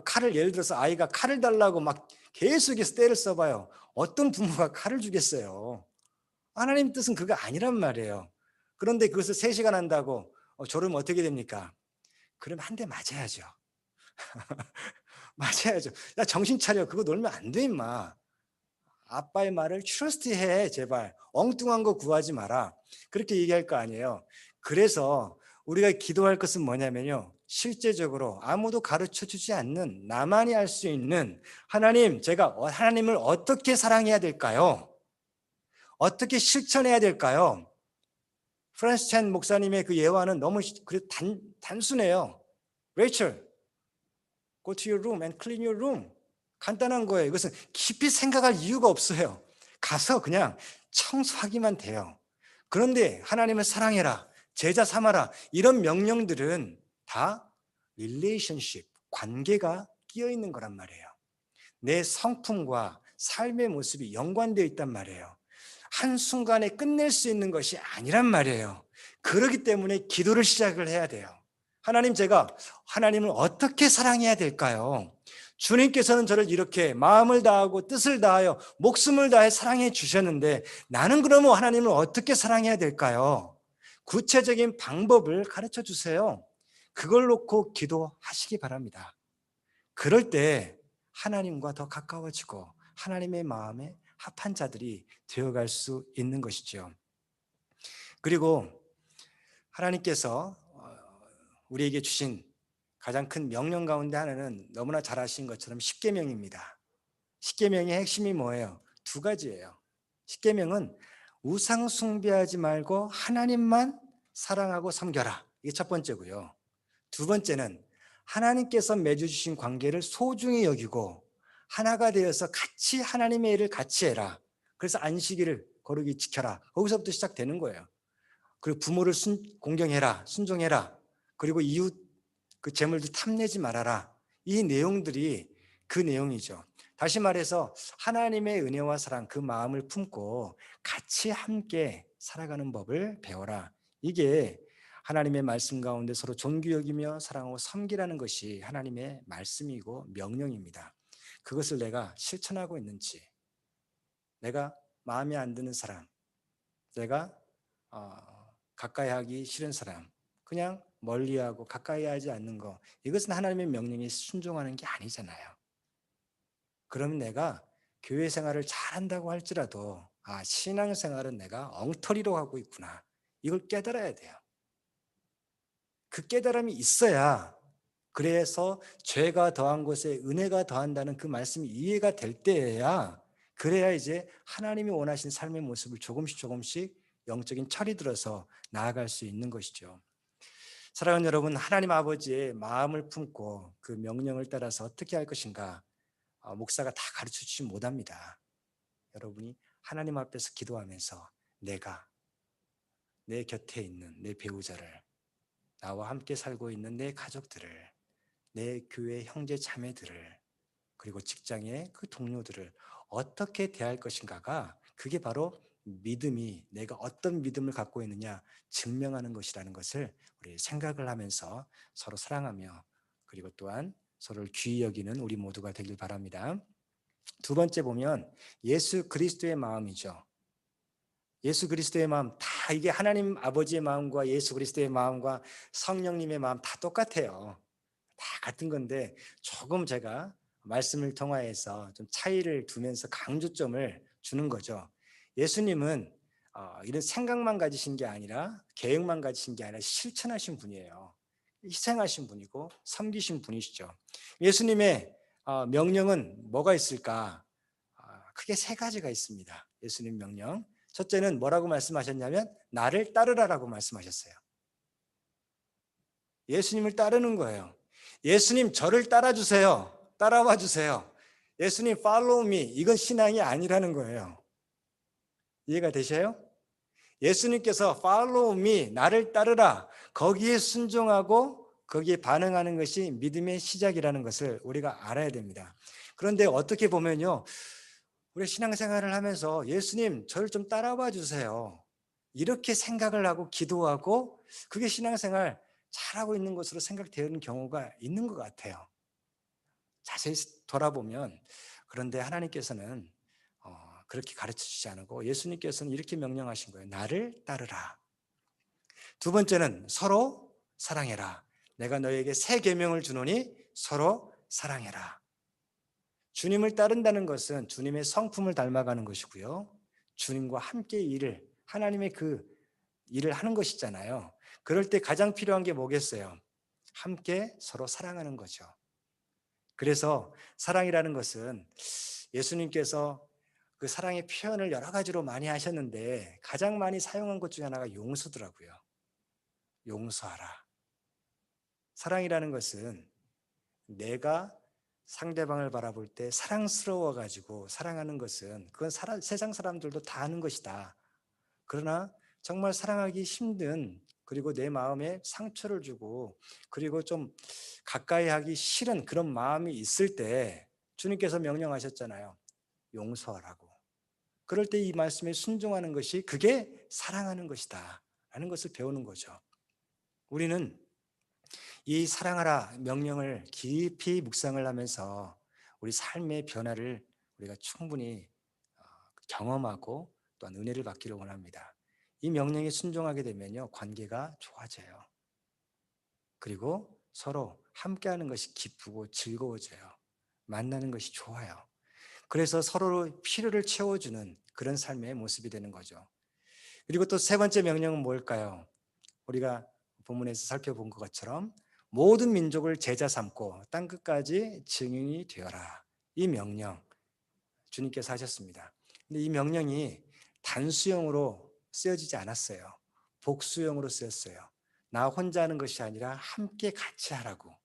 칼을, 예를 들어서 아이가 칼을 달라고 막 계속해서 때를 써봐요. 어떤 부모가 칼을 주겠어요? 하나님 뜻은 그거 아니란 말이에요. 그런데 그것을 3시간 한다고 졸으면 어떻게 됩니까? 그럼 한 대 맞아야죠. 맞아야죠. 야, 정신 차려. 그거 놀면 안 돼, 임마. 아빠의 말을 트러스트해, 제발. 엉뚱한 거 구하지 마라. 그렇게 얘기할 거 아니에요. 그래서 우리가 기도할 것은 뭐냐면요, 실제적으로 아무도 가르쳐 주지 않는, 나만이 알 수 있는, 하나님, 제가 하나님을 어떻게 사랑해야 될까요? 어떻게 실천해야 될까요? 프란스 챈 목사님의 그 예화는 너무 단순해요. 레이첼, go to your room and clean your room. 간단한 거예요. 이것은 깊이 생각할 이유가 없어요. 가서 그냥 청소하기만 돼요. 그런데 하나님을 사랑해라, 제자 삼아라, 이런 명령들은 다 relationship, 관계가 끼어 있는 거란 말이에요. 내 성품과 삶의 모습이 연관되어 있단 말이에요. 한순간에 끝낼 수 있는 것이 아니란 말이에요. 그렇기 때문에 기도를 시작을 해야 돼요. 하나님, 제가 하나님을 어떻게 사랑해야 될까요? 주님께서는 저를 이렇게 마음을 다하고 뜻을 다하여 목숨을 다해 사랑해 주셨는데, 나는 그러면 하나님을 어떻게 사랑해야 될까요? 구체적인 방법을 가르쳐 주세요. 그걸 놓고 기도하시기 바랍니다. 그럴 때 하나님과 더 가까워지고 하나님의 마음에 합한 자들이 되어갈 수 있는 것이죠. 그리고 하나님께서 우리에게 주신 가장 큰 명령 가운데 하나는 너무나 잘 아신 것처럼 십계명입니다. 십계명의 핵심이 뭐예요? 2가지예요. 십계명은 우상 숭배하지 말고 하나님만 사랑하고 섬겨라. 이게 첫 번째고요. 2번째는 하나님께서 맺어주신 관계를 소중히 여기고 하나가 되어서 같이 하나님의 일을 같이 해라. 그래서 안식일을 거룩히 지켜라. 거기서부터 시작되는 거예요. 그리고 부모를 공경해라, 순종해라. 그리고 이웃 그 재물도 탐내지 말아라. 이 내용들이 그 내용이죠. 다시 말해서 하나님의 은혜와 사랑, 그 마음을 품고 같이 함께 살아가는 법을 배워라. 이게 하나님의 말씀 가운데 서로 존귀 여기며 사랑하고 섬기라는 것이 하나님의 말씀이고 명령입니다. 그것을 내가 실천하고 있는지, 내가 마음에 안 드는 사람, 내가 가까이 하기 싫은 사람, 그냥 멀리하고 가까이 하지 않는 거, 이것은 하나님의 명령에 순종하는 게 아니잖아요. 그러면 내가 교회 생활을 잘한다고 할지라도 신앙 생활은 내가 엉터리로 하고 있구나, 이걸 깨달아야 돼요. 그 깨달음이 있어야, 그래서 죄가 더한 곳에 은혜가 더한다는 그 말씀이 이해가 될 때에야, 그래야 이제 하나님이 원하신 삶의 모습을 조금씩 영적인 철이 들어서 나아갈 수 있는 것이죠. 사랑하는 여러분, 하나님 아버지의 마음을 품고 그 명령을 따라서 어떻게 할 것인가, 목사가 다 가르쳐 주지 못합니다. 여러분이 하나님 앞에서 기도하면서 내가 내 곁에 있는 내 배우자를, 나와 함께 살고 있는 내 가족들을, 내 교회 형제 자매들을, 그리고 직장의 그 동료들을 어떻게 대할 것인가가, 그게 바로 믿음이, 내가 어떤 믿음을 갖고 있느냐 증명하는 것이라는 것을 우리 생각을 하면서 서로 사랑하며, 그리고 또한 서로를 귀히 여기는 우리 모두가 되길 바랍니다. 두 번째 보면 예수 그리스도의 마음이죠. 예수 그리스도의 마음, 다 이게 하나님 아버지의 마음과 예수 그리스도의 마음과 성령님의 마음 다 똑같아요. 다 같은 건데, 조금 제가 말씀을 통하여서 좀 차이를 두면서 강조점을 주는 거죠. 예수님은 이런 생각만 가지신 게 아니라, 계획만 가지신 게 아니라 실천하신 분이에요. 희생하신 분이고 섬기신 분이시죠. 예수님의 명령은 뭐가 있을까? 크게 세 가지가 있습니다. 예수님 명령. 첫째는 뭐라고 말씀하셨냐면 나를 따르라라고 말씀하셨어요. 예수님을 따르는 거예요. 예수님 저를 따라주세요. 따라와 주세요. 예수님 follow me. 이건 신앙이 아니라는 거예요. 이해가 되셔요? 예수님께서 follow me, 나를 따르라, 거기에 순종하고 거기에 반응하는 것이 믿음의 시작이라는 것을 우리가 알아야 됩니다. 그런데 어떻게 보면요, 우리 신앙생활을 하면서 예수님 저를 좀 따라와 주세요, 이렇게 생각을 하고 기도하고 그게 신앙생활 잘하고 있는 것으로 생각되는 경우가 있는 것 같아요. 자세히 돌아보면. 그런데 하나님께서는 그렇게 가르쳐 주지 않고 예수님께서는 이렇게 명령하신 거예요. 나를 따르라. 두 번째는 서로 사랑해라. 내가 너에게 새 계명을 주노니 서로 사랑해라. 주님을 따른다는 것은 주님의 성품을 닮아가는 것이고요, 주님과 함께 하나님의 그 일을 하는 것이잖아요. 그럴 때 가장 필요한 게 뭐겠어요? 함께 서로 사랑하는 거죠. 그래서 사랑이라는 것은 예수님께서 그 사랑의 표현을 여러 가지로 많이 하셨는데 가장 많이 사용한 것 중에 하나가 용서더라고요. 용서하라. 사랑이라는 것은 내가 상대방을 바라볼 때 사랑스러워 가지고 사랑하는 것은, 그건 세상 사람들도 다 하는 것이다. 그러나 정말 사랑하기 힘든, 그리고 내 마음에 상처를 주고 그리고 좀 가까이 하기 싫은 그런 마음이 있을 때 주님께서 명령하셨잖아요. 용서하라고. 그럴 때 이 말씀에 순종하는 것이, 그게 사랑하는 것이다 라는 것을 배우는 거죠. 우리는 이 사랑하라 명령을 깊이 묵상을 하면서 우리 삶의 변화를 우리가 충분히 경험하고 또한 은혜를 받기를 원합니다. 이 명령에 순종하게 되면요, 관계가 좋아져요. 그리고 서로 함께하는 것이 기쁘고 즐거워져요. 만나는 것이 좋아요. 그래서 서로 필요를 채워주는 그런 삶의 모습이 되는 거죠. 그리고 또 세 번째 명령은 뭘까요? 우리가 본문에서 살펴본 것처럼 모든 민족을 제자 삼고 땅 끝까지 증인이 되어라. 이 명령 주님께서 하셨습니다. 근데 이 명령이 단수형으로 쓰여지지 않았어요. 복수형으로 쓰였어요. 나 혼자 하는 것이 아니라 함께 같이 하라고.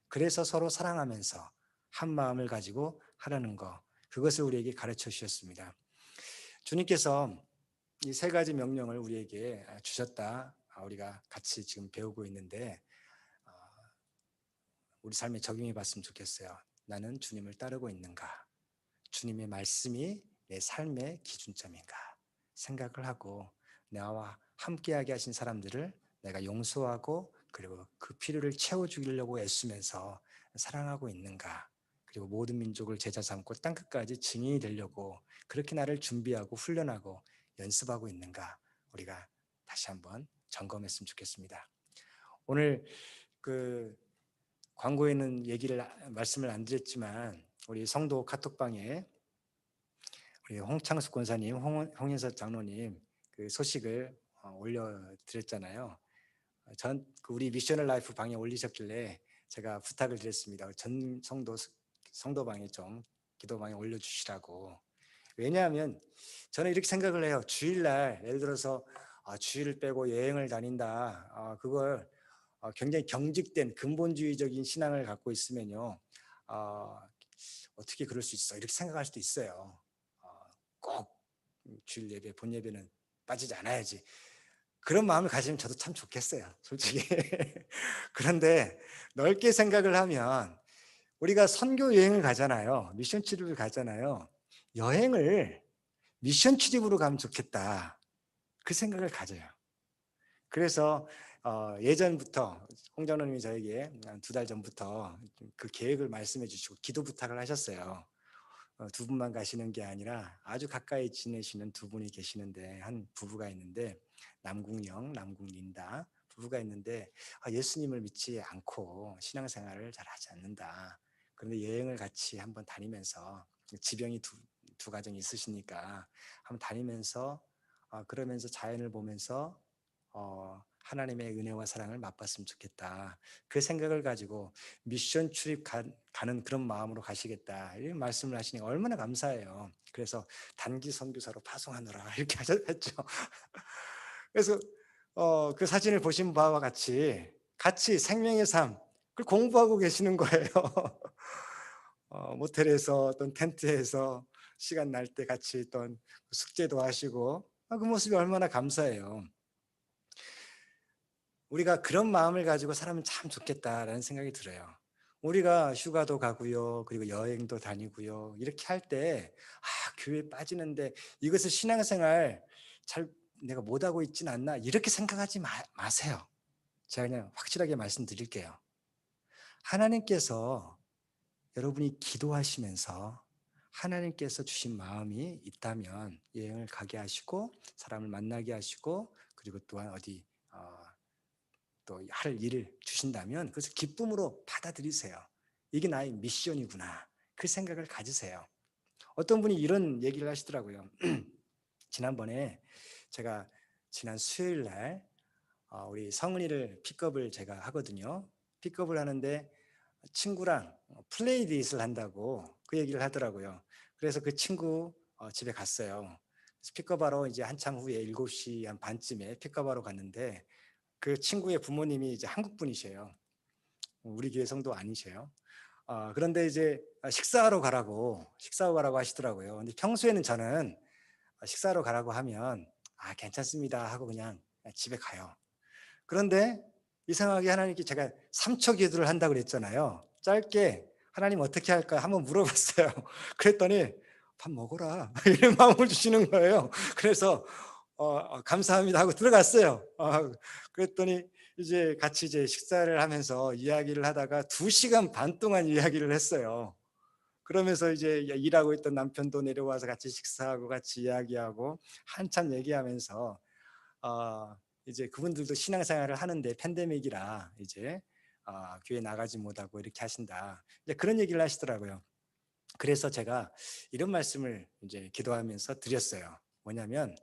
그래서 서로 사랑하면서 한 마음을 가지고 하라는 것, 그것을 우리에게 가르쳐 주셨습니다. 주님께서 이 세 가지 명령을 우리에게 주셨다. 우리가 같이 지금 배우고 있는데 우리 삶에 적용해 봤으면 좋겠어요. 나는 주님을 따르고 있는가? 주님의 말씀이 내 삶의 기준점인가 생각을 하고, 나와 함께하게 하신 사람들을 내가 용서하고 그리고 그 필요를 채워주려고 애쓰면서 사랑하고 있는가? 그리고 모든 민족을 제자 삼고 땅끝까지 증인이 되려고 그렇게 나를 준비하고 훈련하고 연습하고 있는가, 우리가 다시 한번 점검했으면 좋겠습니다. 오늘 그 광고에는 말씀을 안 드렸지만 우리 성도 카톡방에 우리 홍창수 권사님, 홍인서 장로님 그 소식을 올려드렸잖아요. 우리 미셔널 라이프 방에 올리셨길래 제가 부탁을 드렸습니다. 전 성도방에 좀 기도방에 올려주시라고. 왜냐하면 저는 이렇게 생각을 해요. 주일날 예를 들어서 주일을 빼고 여행을 다닌다, 그걸 굉장히 경직된 근본주의적인 신앙을 갖고 있으면요, 어떻게 그럴 수 있어, 이렇게 생각할 수도 있어요. 꼭 주일 예배, 본 예배는 빠지지 않아야지, 그런 마음을 가지면 저도 참 좋겠어요, 솔직히. 그런데 넓게 생각을 하면 우리가 선교 여행을 가잖아요. 미션 트립을 가잖아요. 여행을 미션 트립으로 가면 좋겠다, 그 생각을 가져요. 그래서 예전부터 홍 장로님이 저에게 한 2달 전부터 그 계획을 말씀해 주시고 기도 부탁을 하셨어요. 두 분만 가시는 게 아니라 아주 가까이 지내시는 두 분이 계시는데, 한 부부가 있는데, 남궁영, 남궁린다 부부가 있는데, 예수님을 믿지 않고 신앙생활을 잘 하지 않는다. 그런데 여행을 같이 한번 다니면서, 지병이 두 가정이 있으시니까 한번 다니면서 그러면서 자연을 보면서 하나님의 은혜와 사랑을 맛봤으면 좋겠다, 그 생각을 가지고 미션 출입 가는 그런 마음으로 가시겠다, 이런 말씀을 하시니 얼마나 감사해요. 그래서 단기 선교사로 파송하느라 이렇게 하셨죠. 그래서 그 사진을 보신 바와 같이 생명의 삶, 그걸 공부하고 계시는 거예요. 모텔에서 어떤 텐트에서 시간 날 때 같이 있던 숙제도 하시고, 그 모습이 얼마나 감사해요. 우리가 그런 마음을 가지고 살면 참 좋겠다라는 생각이 들어요. 우리가 휴가도 가고요, 그리고 여행도 다니고요, 이렇게 할 때 교회에 빠지는데 이것을 신앙생활 잘 내가 못하고 있진 않나, 이렇게 생각하지 마세요. 제가 그냥 확실하게 말씀드릴게요. 하나님께서 여러분이 기도하시면서 하나님께서 주신 마음이 있다면 여행을 가게 하시고 사람을 만나게 하시고, 그리고 또한 어디 또 할 일을 주신다면 그것을 기쁨으로 받아들이세요. 이게 나의 미션이구나, 그 생각을 가지세요. 어떤 분이 이런 얘기를 하시더라고요. 지난번에 제가 지난 수요일 날 우리 성은이를 픽업을 제가 하거든요. 픽업을 하는데 친구랑 플레이 데이트를 한다고 그 얘기를 하더라고요. 그래서 그 친구 집에 갔어요. 그래서 픽업하러 이제 한참 후에 7시 한 반쯤에 픽업하러 갔는데, 그 친구의 부모님이 이제 한국 분이세요. 우리 교회 성도 아니세요. 그런데 이제 식사하러 가라고 하시더라고요. 근데 평소에는 저는 식사하러 가라고 하면 괜찮습니다 하고 그냥 집에 가요. 그런데 이상하게 하나님께 제가 3초 기도를 한다고 그랬잖아요. 짧게 하나님 어떻게 할까 한번 물어봤어요. 그랬더니 밥 먹어라 이런 마음을 주시는 거예요. 그래서 감사합니다 하고 들어갔어요. 그랬더니 이제 식사를 하면서 이야기를 하다가 2시간 반 동안 이야기를 했어요. 그러면서 이제 일하고 있던 남편도 내려와서 같이 식사하고 같이 이야기하고 한참 얘기하면서 이제 그분들도 신앙생활을 하는데 팬데믹이라 이제 교회 나가지 못하고 이렇게 하신다, 이제 그런 얘기를 하시더라고요. 그래서 제가 이런 말씀을 이제 기도하면서 드렸어요. 뭐냐면,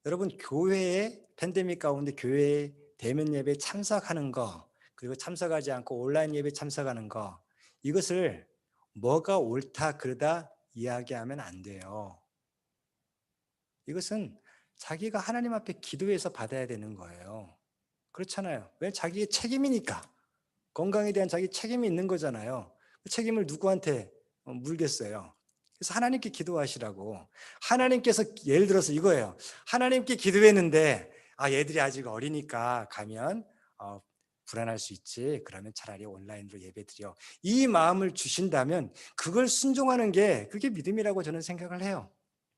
여러분 교회에 팬데믹 가운데 교회에 대면 예배 참석하는 거, 그리고 참석하지 않고 온라인 예배 참석하는 거, 이것을 뭐가 옳다 그르다 이야기하면 안 돼요. 이것은 자기가 하나님 앞에 기도해서 받아야 되는 거예요. 그렇잖아요. 왜? 자기의 책임이니까. 건강에 대한 자기 책임이 있는 거잖아요. 그 책임을 누구한테 물겠어요. 그래서 하나님께 기도하시라고. 하나님께서 예를 들어서 이거예요. 하나님께 기도했는데 얘들이 아직 어리니까 가면 불안할 수 있지, 그러면 차라리 온라인으로 예배드려, 이 마음을 주신다면 그걸 순종하는 게 그게 믿음이라고 저는 생각을 해요.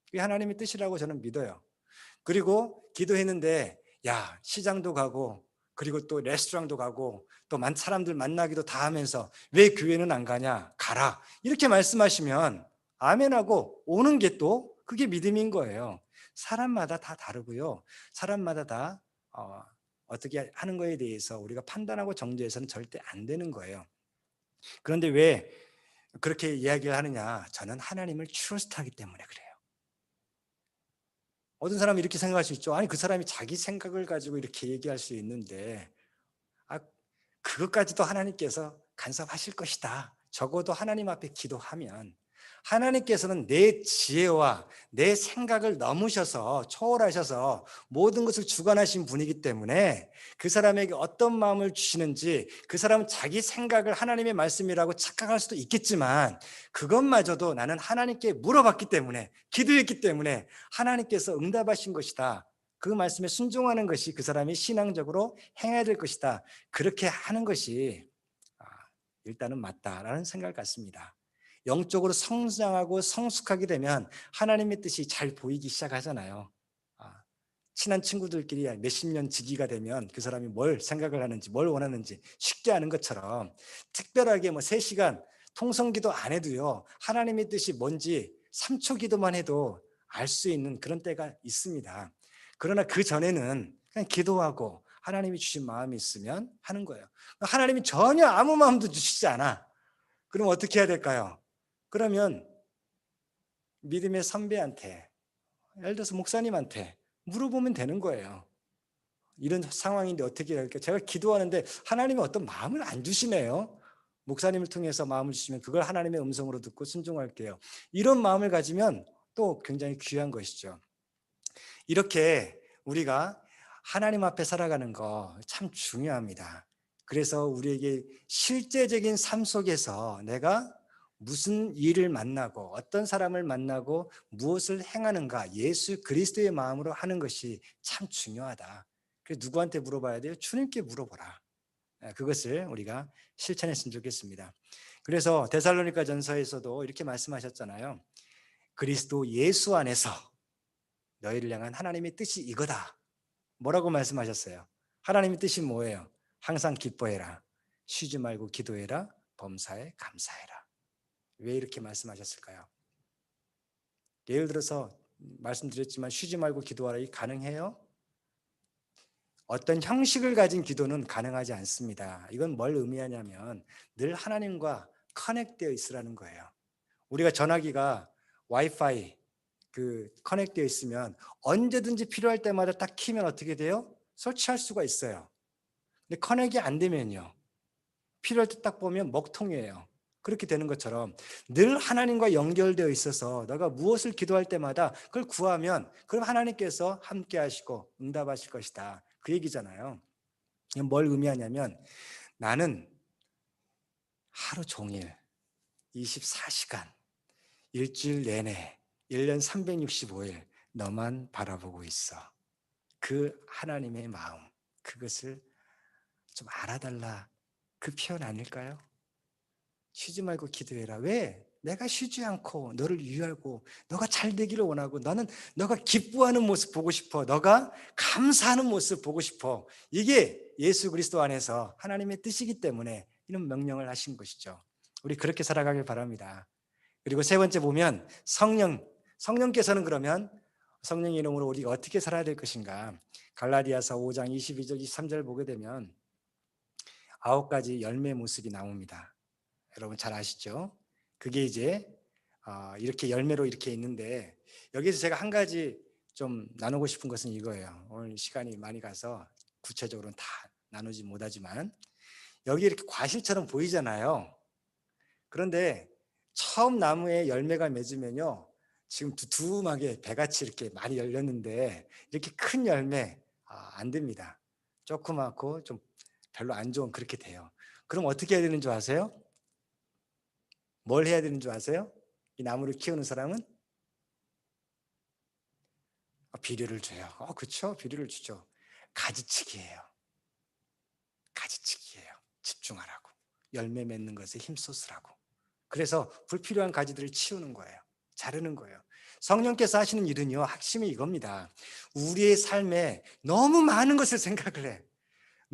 그게 하나님의 뜻이라고 저는 믿어요. 그리고 기도했는데 시장도 가고 그리고 또 레스토랑도 가고 또 사람들 만나기도 다 하면서 왜 교회는 안 가냐? 가라. 이렇게 말씀하시면 아멘하고 오는 게 또 그게 믿음인 거예요. 사람마다 다 다르고요. 사람마다 다 어떻게 하는 거에 대해서 우리가 판단하고 정죄해서는 절대 안 되는 거예요. 그런데 왜 그렇게 이야기를 하느냐? 저는 하나님을 트러스트하기 때문에 그래요. 어떤 사람이 이렇게 생각할 수 있죠. 아니 그 사람이 자기 생각을 가지고 이렇게 얘기할 수 있는데 그것까지도 하나님께서 간섭하실 것이다. 적어도 하나님 앞에 기도하면 하나님께서는 내 지혜와 내 생각을 넘으셔서 초월하셔서 모든 것을 주관하신 분이기 때문에 그 사람에게 어떤 마음을 주시는지 그 사람은 자기 생각을 하나님의 말씀이라고 착각할 수도 있겠지만 그것마저도 나는 하나님께 물어봤기 때문에 기도했기 때문에 하나님께서 응답하신 것이다. 그 말씀에 순종하는 것이 그 사람이 신앙적으로 행해야 될 것이다. 그렇게 하는 것이 일단은 맞다라는 생각을 갖습니다. 영적으로 성장하고 성숙하게 되면 하나님의 뜻이 잘 보이기 시작하잖아요. 친한 친구들끼리 몇십 년 지기가 되면 그 사람이 뭘 생각을 하는지 뭘 원하는지 쉽게 아는 것처럼 특별하게 3시간 통성기도 안 해도요. 하나님의 뜻이 뭔지 3초 기도만 해도 알 수 있는 그런 때가 있습니다. 그러나 그 전에는 그냥 기도하고 하나님이 주신 마음이 있으면 하는 거예요. 하나님이 전혀 아무 마음도 주시지 않아. 그럼 어떻게 해야 될까요? 그러면 믿음의 선배한테, 예를 들어서 목사님한테 물어보면 되는 거예요. 이런 상황인데 어떻게 해야 할까? 제가 기도하는데 하나님이 어떤 마음을 안 주시네요. 목사님을 통해서 마음을 주시면 그걸 하나님의 음성으로 듣고 순종할게요. 이런 마음을 가지면 또 굉장히 귀한 것이죠. 이렇게 우리가 하나님 앞에 살아가는 거 참 중요합니다. 그래서 우리에게 실제적인 삶 속에서 내가 무슨 일을 만나고 어떤 사람을 만나고 무엇을 행하는가 예수 그리스도의 마음으로 하는 것이 참 중요하다. 그래서 누구한테 물어봐야 돼요? 주님께 물어보라. 그것을 우리가 실천했으면 좋겠습니다. 그래서 데살로니가 전서에서도 이렇게 말씀하셨잖아요. 그리스도 예수 안에서 너희를 향한 하나님의 뜻이 이거다. 뭐라고 말씀하셨어요? 하나님의 뜻이 뭐예요? 항상 기뻐해라. 쉬지 말고 기도해라. 범사에 감사해라. 왜 이렇게 말씀하셨을까요? 예를 들어서 말씀드렸지만 쉬지 말고 기도하라. 이 가능해요? 어떤 형식을 가진 기도는 가능하지 않습니다. 이건 뭘 의미하냐면 늘 하나님과 커넥되어 있으라는 거예요. 우리가 전화기가 와이파이 커넥되어 있으면 언제든지 필요할 때마다 딱 키면 어떻게 돼요? 설치할 수가 있어요. 근데 커넥이 안 되면요. 필요할 때 딱 보면 먹통이에요. 그렇게 되는 것처럼 늘 하나님과 연결되어 있어서 너가 무엇을 기도할 때마다 그걸 구하면 그럼 하나님께서 함께 하시고 응답하실 것이다. 그 얘기잖아요. 뭘 의미하냐면 나는 하루 종일 24시간 일주일 내내 1년 365일 너만 바라보고 있어. 그 하나님의 마음, 그것을 좀 알아달라. 그 표현 아닐까요? 쉬지 말고 기도해라. 왜? 내가 쉬지 않고 너를 위하고 너가 잘 되기를 원하고 나는 너가 기뻐하는 모습 보고 싶어. 너가 감사하는 모습 보고 싶어. 이게 예수 그리스도 안에서 하나님의 뜻이기 때문에 이런 명령을 하신 것이죠. 우리 그렇게 살아가길 바랍니다. 그리고 세 번째 보면 성령께서는 그러면 성령의 이름으로 우리가 어떻게 살아야 될 것인가? 갈라디아서 5장 22절 23절 보게 되면 9가지 열매 모습이 나옵니다. 여러분 잘 아시죠? 그게 이제 이렇게 열매로 이렇게 있는데 여기서 제가 한 가지 좀 나누고 싶은 것은 이거예요. 오늘 시간이 많이 가서 구체적으로는 다 나누지 못하지만 여기 이렇게 과실처럼 보이잖아요. 그런데 처음 나무에 열매가 맺으면요. 지금 두툼하게 배같이 이렇게 많이 열렸는데 이렇게 큰 열매 안 됩니다. 조그맣고 좀 별로 안 좋은 그렇게 돼요. 그럼 어떻게 해야 되는 줄 아세요? 뭘 해야 되는 줄 아세요? 이 나무를 키우는 사람은 비료를 줘요. 그렇죠. 비료를 주죠. 가지치기예요. 가지치기예요. 집중하라고. 열매 맺는 것에 힘쏟으라고. 그래서 불필요한 가지들을 치우는 거예요. 자르는 거예요. 성령께서 하시는 일은요. 핵심이 이겁니다. 우리의 삶에 너무 많은 것을 생각을 해.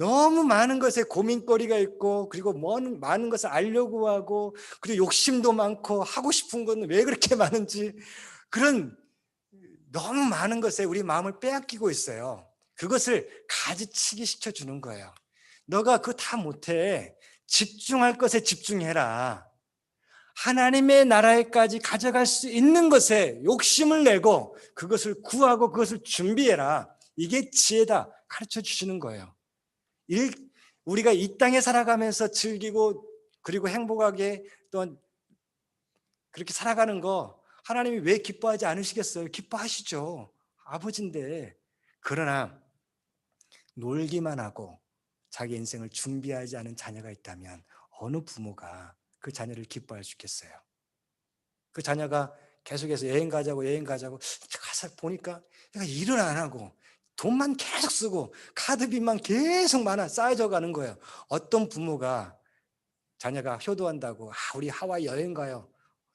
너무 많은 것에 고민거리가 있고, 그리고 많은 것을 알려고 하고, 그리고 욕심도 많고, 하고 싶은 건 왜 그렇게 많은지, 그런 너무 많은 것에 우리 마음을 빼앗기고 있어요. 그것을 가지치기 시켜주는 거예요. 너가 그거 다 못해. 집중할 것에 집중해라. 하나님의 나라에까지 가져갈 수 있는 것에 욕심을 내고 그것을 구하고 그것을 준비해라. 이게 지혜다. 가르쳐 주시는 거예요. 우리가 이 땅에 살아가면서 즐기고 그리고 행복하게 또 그렇게 살아가는 거 하나님이 왜 기뻐하지 않으시겠어요? 기뻐하시죠. 아버지인데. 그러나 놀기만 하고 자기 인생을 준비하지 않은 자녀가 있다면 어느 부모가 그 자녀를 기뻐할 수 있겠어요? 그 자녀가 계속해서 여행 가자고 가서 보니까 내가 일을 안 하고 돈만 계속 쓰고 카드빚만 계속 쌓여져 가는 거예요. 어떤 부모가 자녀가 효도한다고 우리 하와이 여행 가요.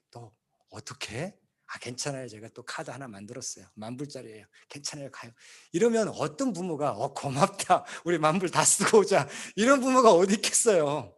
또 어떻게? 괜찮아요. 제가 또 카드 하나 만들었어요. 10,000불짜리예요. 괜찮아요. 가요. 이러면 어떤 부모가 고맙다. 우리 10,000불 다 쓰고 오자. 이런 부모가 어디 있겠어요.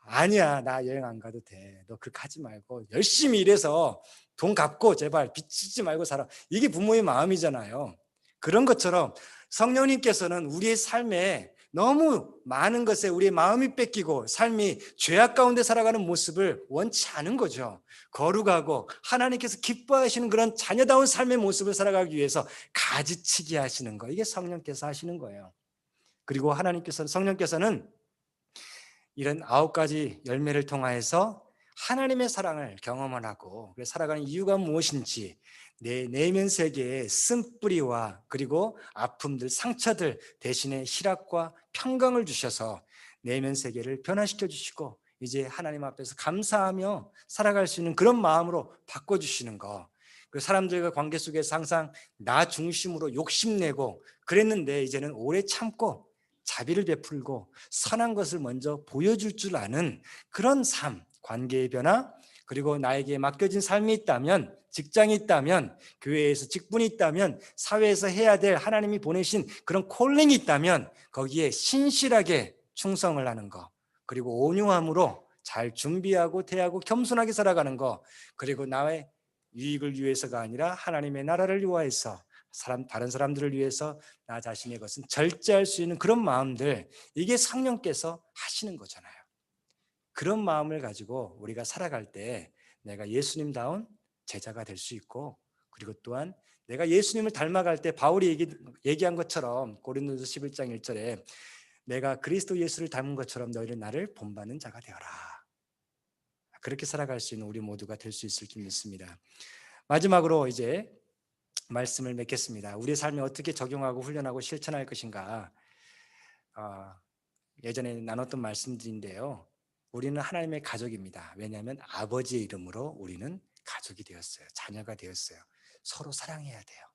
아니야, 나 여행 안 가도 돼. 너 그렇게 하지 말고 열심히 일해서 돈 갚고 제발 빚지지 말고 살아. 이게 부모의 마음이잖아요. 그런 것처럼 성령님께서는 우리의 삶에 너무 많은 것에 우리의 마음이 뺏기고 삶이 죄악 가운데 살아가는 모습을 원치 않은 거죠. 거룩하고 하나님께서 기뻐하시는 그런 자녀다운 삶의 모습을 살아가기 위해서 가지치기 하시는 거. 이게 성령께서 하시는 거예요. 그리고 성령께서는 이런 9가지 열매를 통하여서 하나님의 사랑을 경험을 하고 살아가는 이유가 무엇인지 내 내면 세계의 쓴뿌리와 그리고 아픔들, 상처들 대신에 희락과 평강을 주셔서 내면 세계를 변화시켜 주시고 이제 하나님 앞에서 감사하며 살아갈 수 있는 그런 마음으로 바꿔주시는 거. 그 사람들과 관계 속에서 항상 나 중심으로 욕심내고 그랬는데 이제는 오래 참고 자비를 베풀고 선한 것을 먼저 보여줄 줄 아는 그런 삶, 관계의 변화, 그리고 나에게 맡겨진 삶이 있다면, 직장이 있다면, 교회에서 직분이 있다면, 사회에서 해야 될 하나님이 보내신 그런 콜링이 있다면 거기에 신실하게 충성을 하는 거, 그리고 온유함으로 잘 준비하고 대하고 겸손하게 살아가는 거, 그리고 나의 유익을 위해서가 아니라 하나님의 나라를 위하여서 다른 사람들을 위해서 나 자신의 것은 절제할 수 있는 그런 마음들, 이게 성령께서 하시는 거잖아요. 그런 마음을 가지고 우리가 살아갈 때 내가 예수님다운 제자가 될 수 있고, 그리고 또한 내가 예수님을 닮아갈 때 바울이 얘기한 것처럼 고린도서 11장 1절에 내가 그리스도 예수를 닮은 것처럼 너희는 나를 본받는 자가 되어라. 그렇게 살아갈 수 있는 우리 모두가 될 수 있을 줄 믿습니다. 마지막으로 이제 말씀을 맺겠습니다. 우리 삶에 어떻게 적용하고 훈련하고 실천할 것인가. 예전에 나눴던 말씀들인데요. 우리는 하나님의 가족입니다. 왜냐하면 아버지의 이름으로 우리는 가족이 되었어요. 자녀가 되었어요. 서로 사랑해야 돼요.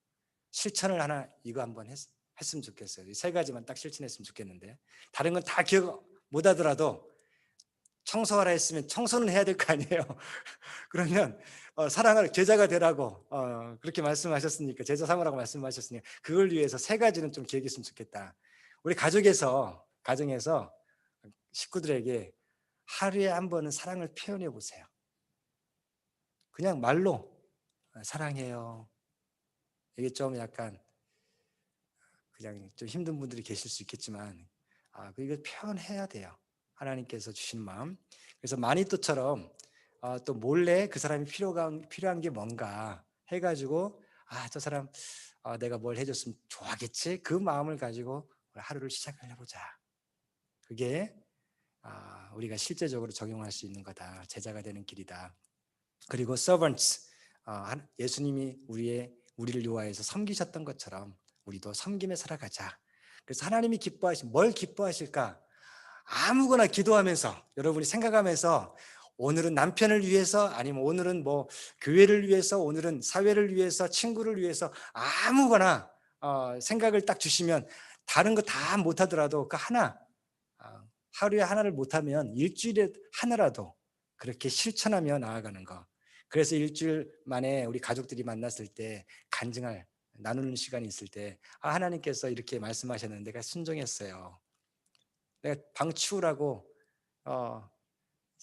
실천을 하나 이거 한번 했으면 좋겠어요. 이 3가지만 딱 실천했으면 좋겠는데 다른 건 다 기억 못 하더라도 청소하라 했으면 청소는 해야 될 거 아니에요. 그러면 사랑을 제자가 되라고 그렇게 말씀하셨으니까 제자 삼으라고 말씀하셨으니까 그걸 위해서 3가지는 좀 기억했으면 좋겠다. 우리 가정에서 식구들에게 하루에 한 번은 사랑을 표현해 보세요. 그냥 말로 사랑해요. 이게 좀 약간 그냥 좀 힘든 분들이 계실 수 있겠지만 이거 표현해야 돼요. 하나님께서 주신 마음. 그래서 마니또처럼 또 몰래 그 사람이 필요한 게 뭔가 해가지고 저 사람 내가 뭘 해줬으면 좋아하겠지. 그 마음을 가지고 하루를 시작을 해보자. 그게 우리가 실제적으로 적용할 수 있는 거다. 제자가 되는 길이다. 그리고 servants, 예수님이 우리를 위하여서 섬기셨던 것처럼 우리도 섬김에 살아가자. 그래서 하나님이 뭘 기뻐하실까? 아무거나 기도하면서 여러분이 생각하면서 오늘은 남편을 위해서 아니면 오늘은 뭐 교회를 위해서 오늘은 사회를 위해서 친구를 위해서 아무거나 생각을 딱 주시면 다른 거 다 못하더라도 그 하나 하루에 하나를 못하면 일주일에 하나라도 그렇게 실천하며 나아가는 거. 그래서 일주일 만에 우리 가족들이 만났을 때 간증할 나누는 시간이 있을 때 하나님께서 이렇게 말씀하셨는데 내가 순종했어요. 내가 방 치우라고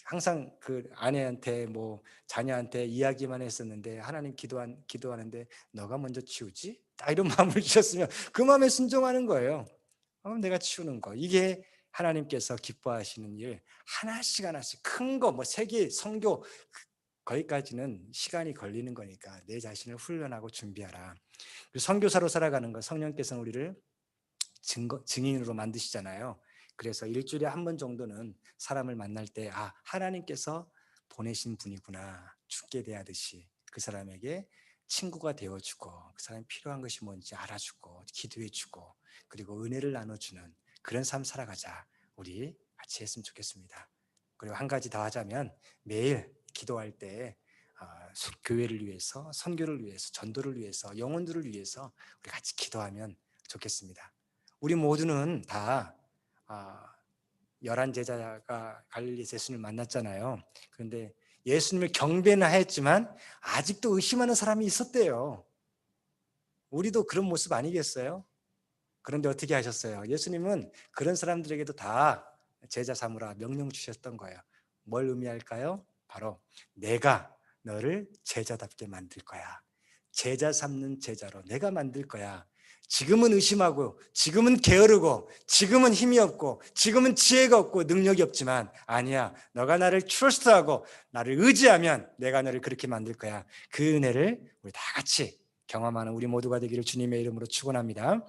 항상 그 아내한테 뭐 자녀한테 이야기만 했었는데 하나님 기도하는데 너가 먼저 치우지? 딱 이런 마음을 주셨으면 그 마음에 순종하는 거예요. 그럼 내가 치우는 거. 이게 하나님께서 기뻐하시는 일. 하나씩 하나씩 큰 거 뭐 세계 선교 거기까지는 시간이 걸리는 거니까 내 자신을 훈련하고 준비하라. 선교사로 살아가는 거 성령께서는 우리를 증인으로 만드시잖아요. 그래서 일주일에 한 번 정도는 사람을 만날 때 하나님께서 보내신 분이구나 죽게 대하듯이 그 사람에게 친구가 되어주고 그 사람이 필요한 것이 뭔지 알아주고 기도해주고 그리고 은혜를 나눠주는 그런 삶 살아가자. 우리 같이 했으면 좋겠습니다. 그리고 한 가지 더 하자면 매일 기도할 때 교회를 위해서 선교를 위해서 전도를 위해서 영혼들을 위해서 우리 같이 기도하면 좋겠습니다. 우리 모두는 다 11 제자가 갈릴리에서 예수님을 만났잖아요. 그런데 예수님을 경배나 했지만 아직도 의심하는 사람이 있었대요. 우리도 그런 모습 아니겠어요? 그런데 어떻게 하셨어요? 예수님은 그런 사람들에게도 다 제자 삼으라 명령 주셨던 거예요. 뭘 의미할까요? 바로 내가 너를 제자답게 만들 거야. 제자 삼는 제자로 내가 만들 거야. 지금은 의심하고 지금은 게으르고 지금은 힘이 없고 지금은 지혜가 없고 능력이 없지만 아니야. 너가 나를 트러스트하고 나를 의지하면 내가 너를 그렇게 만들 거야. 그 은혜를 우리 다 같이 경험하는 우리 모두가 되기를 주님의 이름으로 축원합니다.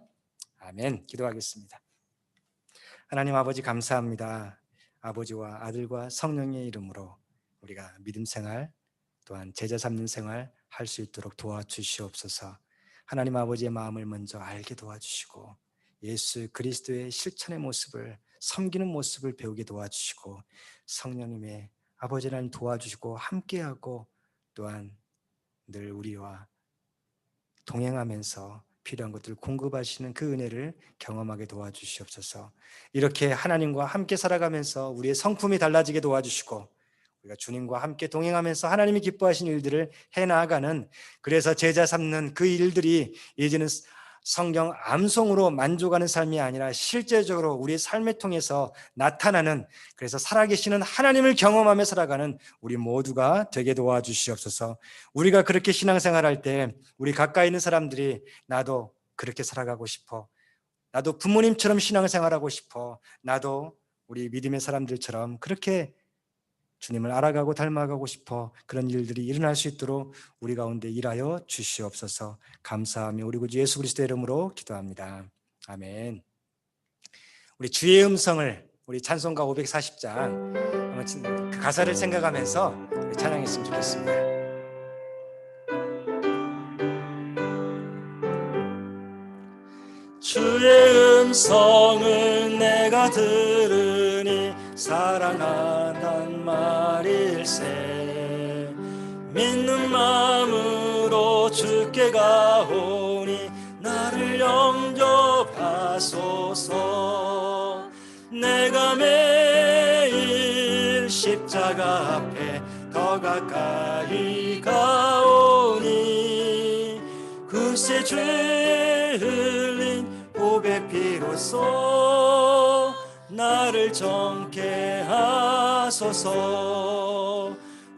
아멘. 기도하겠습니다. 하나님 아버지 감사합니다. 아버지와 아들과 성령의 이름으로 우리가 믿음 생활 또한 제자 삼는 생활 할 수 있도록 도와주시옵소서. 하나님 아버지의 마음을 먼저 알게 도와주시고 예수 그리스도의 실천의 모습을 섬기는 모습을 배우게 도와주시고 성령님의 아버지 하나님 도와주시고 함께하고 또한 늘 우리와 동행하면서 필요한 것들을 공급하시는 그 은혜를 경험하게 도와주시옵소서. 이렇게 하나님과 함께 살아가면서 우리의 성품이 달라지게 도와주시고 우리가 주님과 함께 동행하면서 하나님이 기뻐하시는 일들을 해나가는 그래서 제자 삼는 그 일들이 이제는 성경 암송으로 만족하는 삶이 아니라 실제적으로 우리의 삶을 통해서 나타나는 그래서 살아계시는 하나님을 경험하며 살아가는 우리 모두가 되게 도와주시옵소서. 우리가 그렇게 신앙생활할 때 우리 가까이 있는 사람들이 나도 그렇게 살아가고 싶어. 나도 부모님처럼 신앙생활하고 싶어. 나도 우리 믿음의 사람들처럼 그렇게 주님을 알아가고 닮아가고 싶어. 그런 일들이 일어날 수 있도록 우리 가운데 일하여 주시옵소서. 감사하며 우리 구주 예수 그리스도의 이름으로 기도합니다. 아멘. 우리 주의 음성을 우리 찬송가 540장 그 가사를 생각하면서 찬양했으면 좋겠습니다. 주의 음성을 내가 들으니 사랑한단 말일세. 믿는 마음으로 주께 가오니 나를 영접하소서. 내가 매일 십자가 앞에 더 가까이 가오니 글쎄 죄 흘린 보배 피로써 나를 정케 하소서.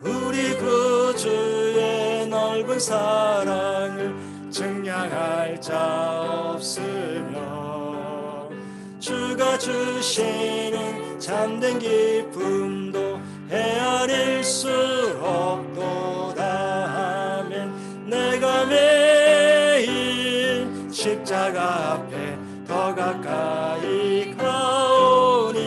우리 구주의 넓은 사랑을 증량할 자 없으며 주가 주시는 참된 기쁨도 헤아릴 수 없도다 하면 내가 매일 십자가 앞에 더 가까이 가오니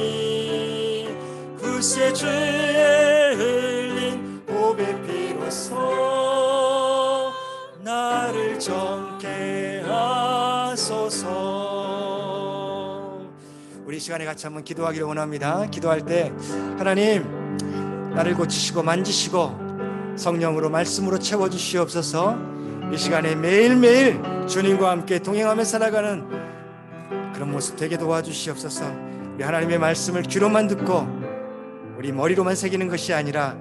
글쎄 죄에 흘린 보배 피로써 나를 정케 하소서. 우리 시간에 같이 한번 기도하기를 원합니다. 기도할 때 하나님 나를 고치시고 만지시고 성령으로 말씀으로 채워주시옵소서. 이 시간에 매일매일 주님과 함께 동행하며 살아가는 그런 모습 되게 도와주시옵소서. 우리 하나님의 말씀을 귀로만 듣고 우리 머리로만 새기는 것이 아니라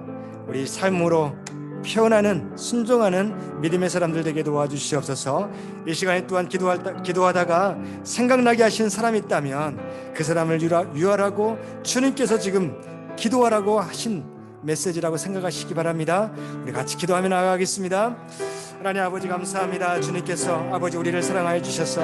우리 삶으로 표현하는 순종하는 믿음의 사람들 되게 도와주시옵소서. 이 시간에 또한 기도하다가 생각나게 하시는 사람이 있다면 그 사람을 유발하고 주님께서 지금 기도하라고 하신 메시지라고 생각하시기 바랍니다. 우리 같이 기도하며 나아가겠습니다. 하나님 아버지 감사합니다. 주님께서 아버지 우리를 사랑하여 주셔서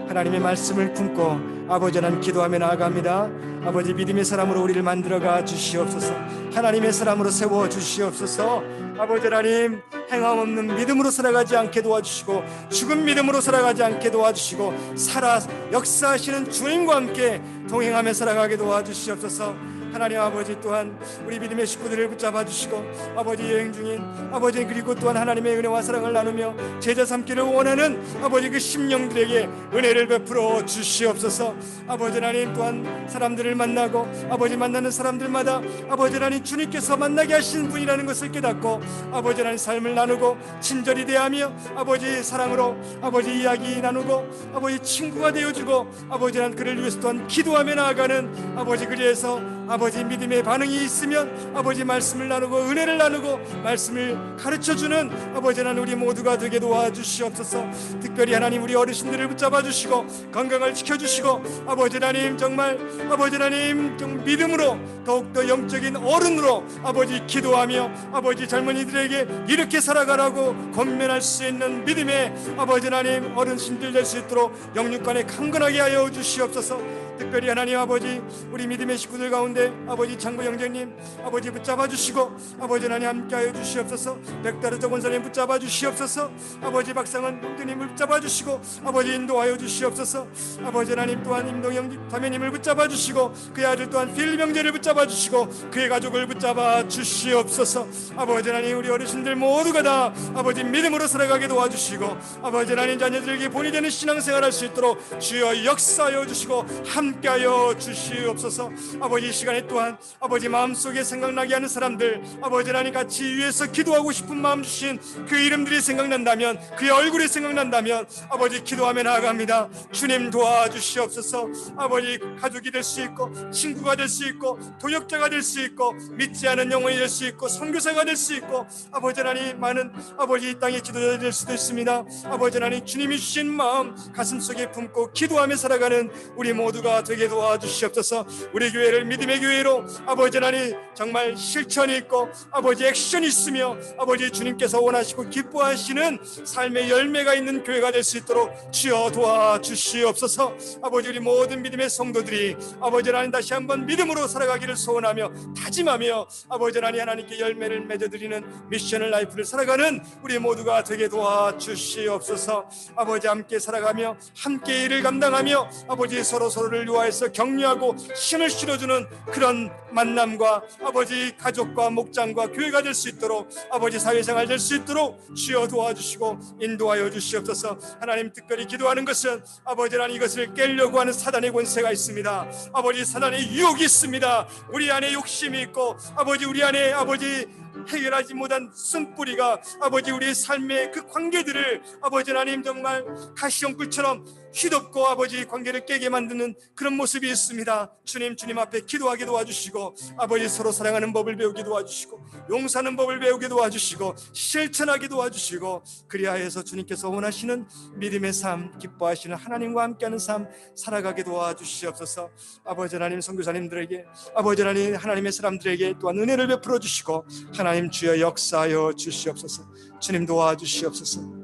하나님의 말씀을 품고 아버지 하나님 기도하며 나아갑니다. 아버지 믿음의 사람으로 우리를 만들어가 주시옵소서. 하나님의 사람으로 세워 주시옵소서. 아버지 하나님 행함 없는 믿음으로 살아가지 않게 도와주시고 죽은 믿음으로 살아가지 않게 도와주시고 살아 역사하시는 주님과 함께 동행하며 살아가게 도와주시옵소서. 하나님 아버지 또한 우리 믿음의 식구들을 붙잡아 주시고 아버지 여행 중인 아버지 그리고 또한 하나님의 은혜와 사랑을 나누며 제자 삼기를 원하는 아버지 그 심령들에게 은혜를 베풀어 주시옵소서. 아버지 하나님 또한 사람들을 만나고 아버지 만나는 사람들마다 아버지 하나님 주님께서 만나게 하시는 분이라는 것을 깨닫고 아버지 하나님 삶을 나누고 친절히 대하며 아버지 사랑으로 아버지 이야기 나누고 아버지 친구가 되어주고 아버지 하나님 그를 위해서 또한 기도하며 나아가는 아버지 그리해서 아버지 믿음의 반응이 있으면 아버지 말씀을 나누고 은혜를 나누고 말씀을 가르쳐주는 아버지 하나님 우리 모두가 되게 도와주시옵소서. 특별히 하나님 우리 어르신들을 붙잡아 주시고 건강을 지켜주시고 아버지 하나님 정말 아버지 하나님 좀 믿음으로 더욱더 영적인 어른으로 아버지 기도하며 아버지 젊은이들에게 이렇게 살아가라고 권면할 수 있는 믿음의 아버지 하나님 어르신들 될 수 있도록 영육간에 강건하게 하여 주시옵소서. 특별히 하나님 아버지 우리 믿음의 식구들 가운데 아버지 장구 형제님 아버지 붙잡아 주시고 아버지 하나님 함께하여 주시옵소서. 백다르 권사님 붙잡아 주시옵소서. 아버지 박상은 형제님을 붙잡아 주시고 아버지 인도하여 주시옵소서. 아버지 하나님 또한 임동영 자매님을 붙잡아 주시고 그의 아들 또한 필립 형제를 붙잡아 주시고 그의 가족을 붙잡아 주시옵소서. 아버지 하나님 우리 어르신들 모두가 다 아버지 믿음으로 살아가게 도와주시고 아버지 하나님 자녀들에게 본이 되는 신앙생활 할 수 있도록 주여 역사하여 주시고 함께하여 주시옵소서. 아버지 이 시간에 또한 아버지 마음속에 생각나게 하는 사람들 아버지 하나님 같이 위해서 기도하고 싶은 마음 주신 그 이름들이 생각난다면 그의 얼굴이 생각난다면 아버지 기도하며 나아갑니다. 주님 도와주시옵소서. 아버지 가족이 될 수 있고 친구가 될 수 있고 도역자가 될 수 있고 믿지 않은 영혼이 될 수 있고 선교사가 될 수 있고 아버지 하나님 많은 아버지 이 땅의 지도자 될 수도 있습니다. 아버지 하나님 주님이 주신 마음 가슴속에 품고 기도하며 살아가는 우리 모두가 되게 도와주시옵소서. 우리 교회를 믿음의 교회로 아버지 하나님 정말 실천이 있고 아버지 액션이 있으며 아버지 주님께서 원하시고 기뻐하시는 삶의 열매가 있는 교회가 될 수 있도록 주여 도와주시옵소서. 아버지 우리 모든 믿음의 성도들이 아버지 하나님 다시 한번 믿음으로 살아가기를 소원하며 다짐하며 아버지 하나님 하나님께 열매를 맺어드리는 미션을 라이프를 살아가는 우리 모두가 되게 도와주시옵소서. 아버지 함께 살아가며 함께 일을 감당하며 아버지 서로를 위하여서 격려하고 힘을 실어주는 그런 만남과 아버지 가족과 목장과 교회가 될 수 있도록 아버지 사회생활 될 수 있도록 주여 도와주시고 인도하여 주시옵소서. 하나님 특별히 기도하는 것은 아버지 하나님 이것을 깨려고 하는 사단의 권세가 있습니다. 아버지 사단의 유혹이 있습니다. 우리 안에 욕심이 있고 아버지 우리 안에 아버지 해결하지 못한 쓴뿌리가 아버지 우리의 삶의 그 관계들을 아버지 하나님 정말 가시형불처럼 휘덮고 아버지 관계를 깨게 만드는 그런 모습이 있습니다. 주님 앞에 기도하게 도와주시고 아버지 서로 사랑하는 법을 배우게 도와주시고 용서하는 법을 배우게 도와주시고 실천하게 도와주시고 그리하여서 주님께서 원하시는 믿음의 삶 기뻐하시는 하나님과 함께하는 삶 살아가게 도와주시옵소서. 아버지 하나님 선교사님들에게 아버지 하나님 하나님의 사람들에게 또한 은혜를 베풀어 주시고 하나님 주여 역사하여 주시옵소서. 주님 도와주시옵소서.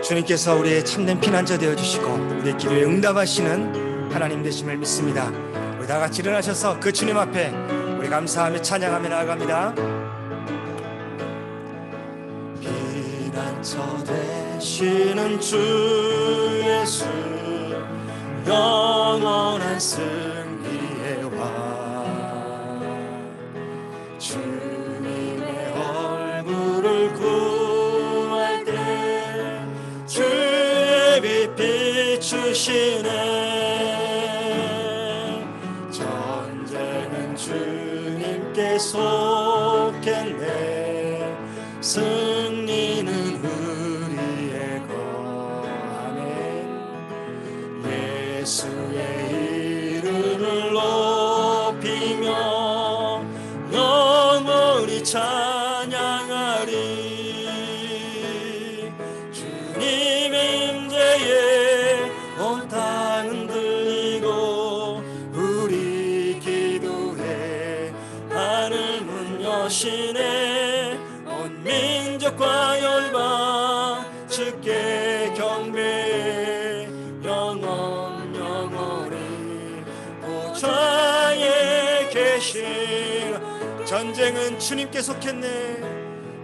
주님께서 우리의 참된 피난처 되어주시고 우리의 기도에 응답하시는 하나님 되심을 믿습니다. 우리 다 같이 일어나셔서 그 주님 앞에 우리 감사하며 찬양하며 나아갑니다. 피난처 되시는 주 예수 영원한 승리의 왕 주님의 얼굴을 구할 때 주의 빛 비추시네. 전쟁은 주님께 속했네. 승리는 우리의 것. 아멘. 예수의 이름을 높이며 여시네 온 민족과 열방 주께 경배해 영원 영원히 보좌에 계신 전쟁은 주님께 속했네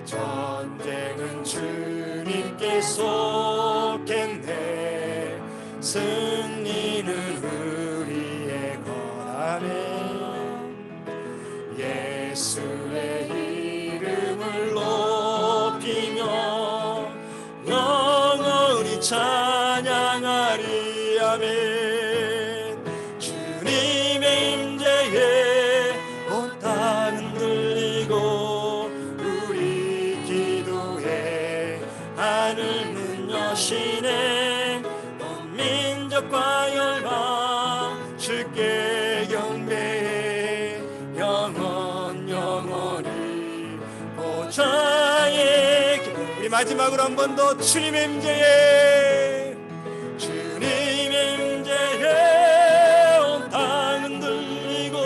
전쟁은 주님께 속했네 승리는 우리의 거라네 예수의 이름을 높이며 영원히 찬양하리 아멘 주님의 임재에 온 땅은 들리고 우리 기도에 하늘 문 여시네 온 민족과 열방 주께 경배해 영원 영원히 보좌에 우리 마지막으로 한 번 더 주님의 임재에 주님의 임재에 온 땅은 들리고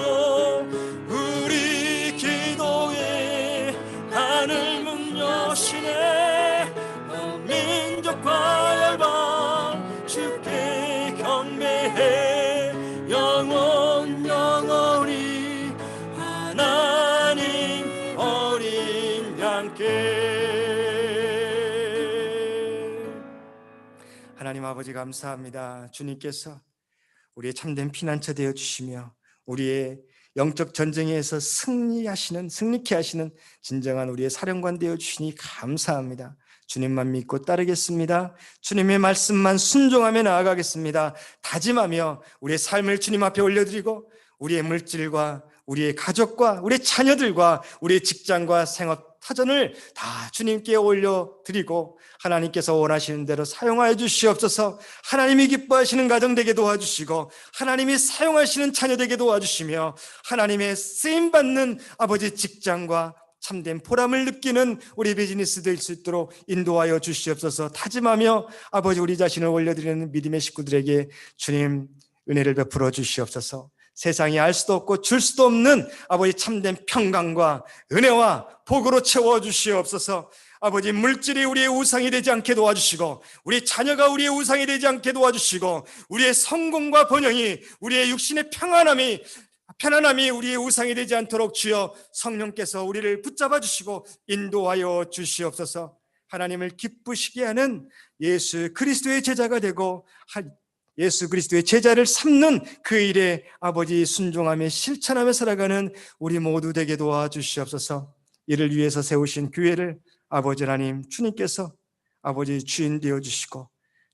우리 기도에 하늘 문 여시네 온 민족과 열방 주께 경배해 영원 영원히 하나님 어린 양께 하나님 아버지 감사합니다. 주님께서 우리의 참된 피난처 되어 주시며 우리의 영적 전쟁에서 승리케 하시는 진정한 우리의 사령관 되어 주시니 감사합니다. 주님만 믿고 따르겠습니다. 주님의 말씀만 순종하며 나아가겠습니다. 다짐하며 우리의 삶을 주님 앞에 올려드리고 우리의 물질과 우리의 가족과 우리의 자녀들과 우리의 직장과 생업 터전을 다 주님께 올려드리고 하나님께서 원하시는 대로 사용하여 주시옵소서. 하나님이 기뻐하시는 가정 되게 도와주시고 하나님이 사용하시는 자녀 되게 도와주시며 하나님의 쓰임받는 아버지 직장과 참된 보람을 느끼는 우리 비즈니스 될 수 있도록 인도하여 주시옵소서. 다짐하며 아버지 우리 자신을 올려드리는 믿음의 식구들에게 주님 은혜를 베풀어 주시옵소서. 세상이 알 수도 없고 줄 수도 없는 아버지 참된 평강과 은혜와 복으로 채워주시옵소서. 아버지 물질이 우리의 우상이 되지 않게 도와주시고 우리 자녀가 우리의 우상이 되지 않게 도와주시고 우리의 성공과 번영이 우리의 육신의 편안함이 우리의 우상이 되지 않도록 주여 성령께서 우리를 붙잡아 주시고 인도하여 주시옵소서. 하나님을 기쁘시게 하는 예수 그리스도의 제자가 되고 예수 그리스도의 제자를 삼는 그 일에 아버지 순종하며 실천하며 살아가는 우리 모두 되게 도와주시옵소서. 이를 위해서 세우신 교회를 아버지 하나님 주님께서 아버지 주인 되어 주시고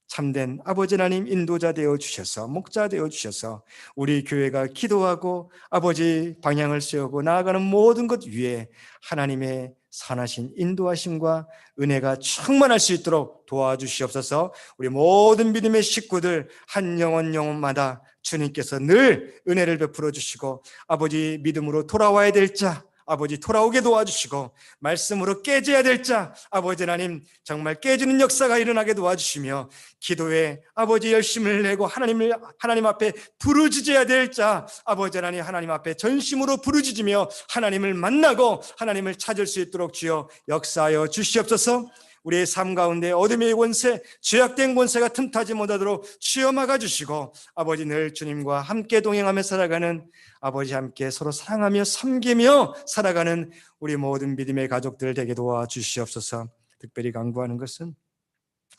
참된 아버지 하나님 인도자 되어 주셔서 목자 되어 주셔서 우리 교회가 기도하고 아버지 방향을 세우고 나아가는 모든 것 위에 하나님의 선하신 인도하심과 은혜가 충만할 수 있도록 도와주시옵소서. 우리 모든 믿음의 식구들 한 영혼마다 주님께서 늘 은혜를 베풀어 주시고 아버지 믿음으로 돌아와야 될 자 아버지 돌아오게 도와주시고 말씀으로 깨져야 될 자 아버지 하나님 정말 깨지는 역사가 일어나게 도와주시며 기도에 아버지 열심을 내고 하나님 앞에 부르짖어야 될 자 아버지 하나님 앞에 전심으로 부르짖으며 하나님을 만나고 하나님을 찾을 수 있도록 주여 역사하여 주시옵소서. 우리의 삶 가운데 어둠의 권세, 죄악된 권세가 틈타지 못하도록 주여 막아주시고 아버지 늘 주님과 함께 동행하며 살아가는 아버지 함께 서로 사랑하며 섬기며 살아가는 우리 모든 믿음의 가족들 되게 도와주시옵소서. 특별히 강구하는 것은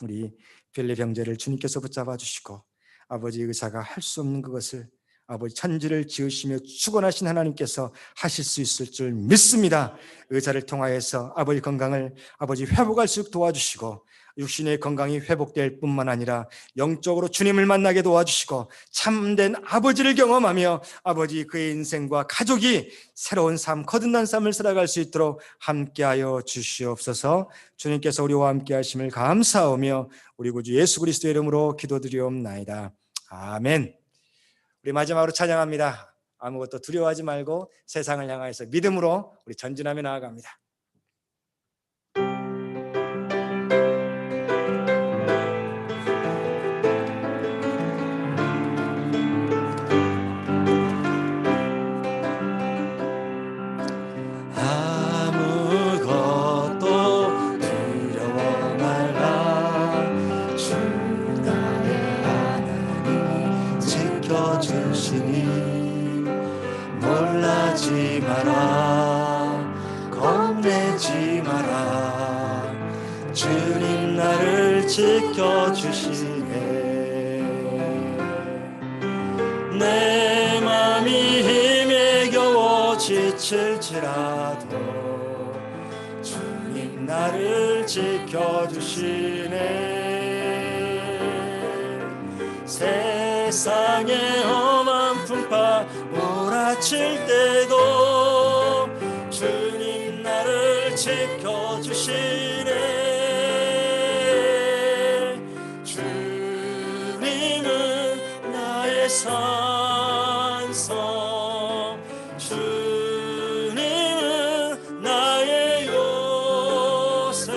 우리 필립 형제를 주님께서 붙잡아 주시고 아버지 의사가 할 수 없는 그것을 아버지 천지를 지으시며 축원하신 하나님께서 하실 수 있을 줄 믿습니다. 의사를 통하여서 아버지 건강을 아버지 회복할 수 있도록 도와주시고 육신의 건강이 회복될 뿐만 아니라 영적으로 주님을 만나게 도와주시고 참된 아버지를 경험하며 아버지 그의 인생과 가족이 새로운 삶, 거듭난 삶을 살아갈 수 있도록 함께하여 주시옵소서. 주님께서 우리와 함께 하심을 감사하며 우리 구주 예수 그리스도의 이름으로 기도드리옵나이다. 아멘. 우리 마지막으로 찬양합니다. 아무것도 두려워하지 말고 세상을 향하여서 믿음으로 우리 전진하며 나아갑니다. 겁내지 마라 겁내지 마라 주님 나를 지켜주시네 내 맘이 힘에 겨워 지칠지라도 주님 나를 지켜주시네 세상의 험한 풍파 몰아칠 때도 주님 나를 지켜주시네 주님은 나의 산성 주님은 나의 요새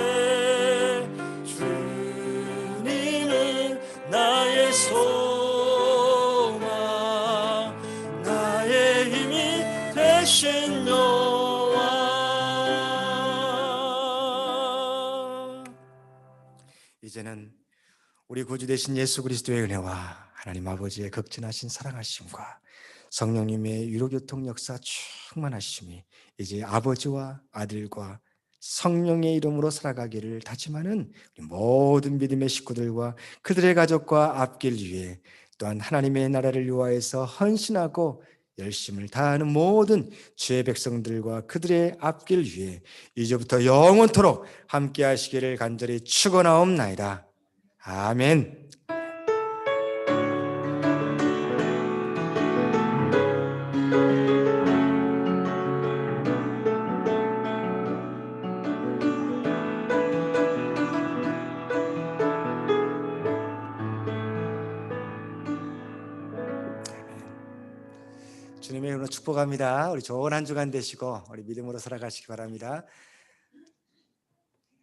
주님은 나의 소망 나의 힘이 되신 여호와 이제는 우리 구주 되신 예수 그리스도의 은혜와 하나님 아버지의 극진하신 사랑하심과 성령님의 위로교통 역사 충만하심이 이제 아버지와 아들과 성령의 이름으로 살아가기를 다짐하는 우리 모든 믿음의 식구들과 그들의 가족과 앞길 위해 또한 하나님의 나라를 위하여서 헌신하고 열심을 다하는 모든 주의 백성들과 그들의 앞길 위해 이제부터 영원토록 함께 하시기를 간절히 축원하옵나이다. 아멘. 주님의 이름으로 축복합니다. 우리 좋은 한 주간 되시고 우리 믿음으로 살아가시기 바랍니다.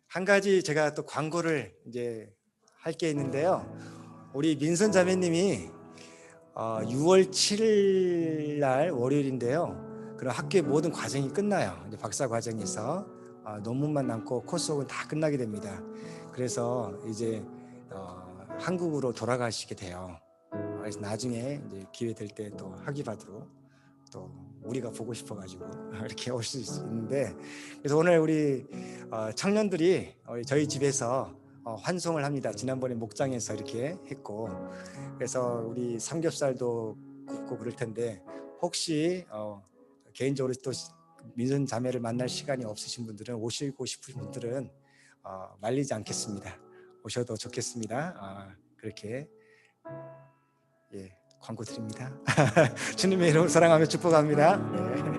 한 가지 제가 또 광고를 이제 할 게 있는데요. 우리 민선 자매님이 6월 7일 날 월요일인데요. 그럼 학교의 모든 과정이 끝나요. 이제 박사 과정에서 논문만 남고 코스웍은 다 끝나게 됩니다. 그래서 이제 한국으로 돌아가시게 돼요. 그래서 나중에 이제 기회 될 때 또 학위 받으러 또 우리가 보고 싶어가지고 이렇게 올 수 있는데 그래서 오늘 우리 청년들이 저희 집에서 환송을 합니다. 지난번에 목장에서 이렇게 했고 그래서 우리 삼겹살도 굽고 그럴 텐데 혹시 개인적으로 또 민선 자매를 만날 시간이 없으신 분들은 오시고 싶으신 분들은 말리지 않겠습니다. 오셔도 좋겠습니다. 그렇게 예. 광고 드립니다. 주님의 이름으로 사랑하며 축복합니다. 네.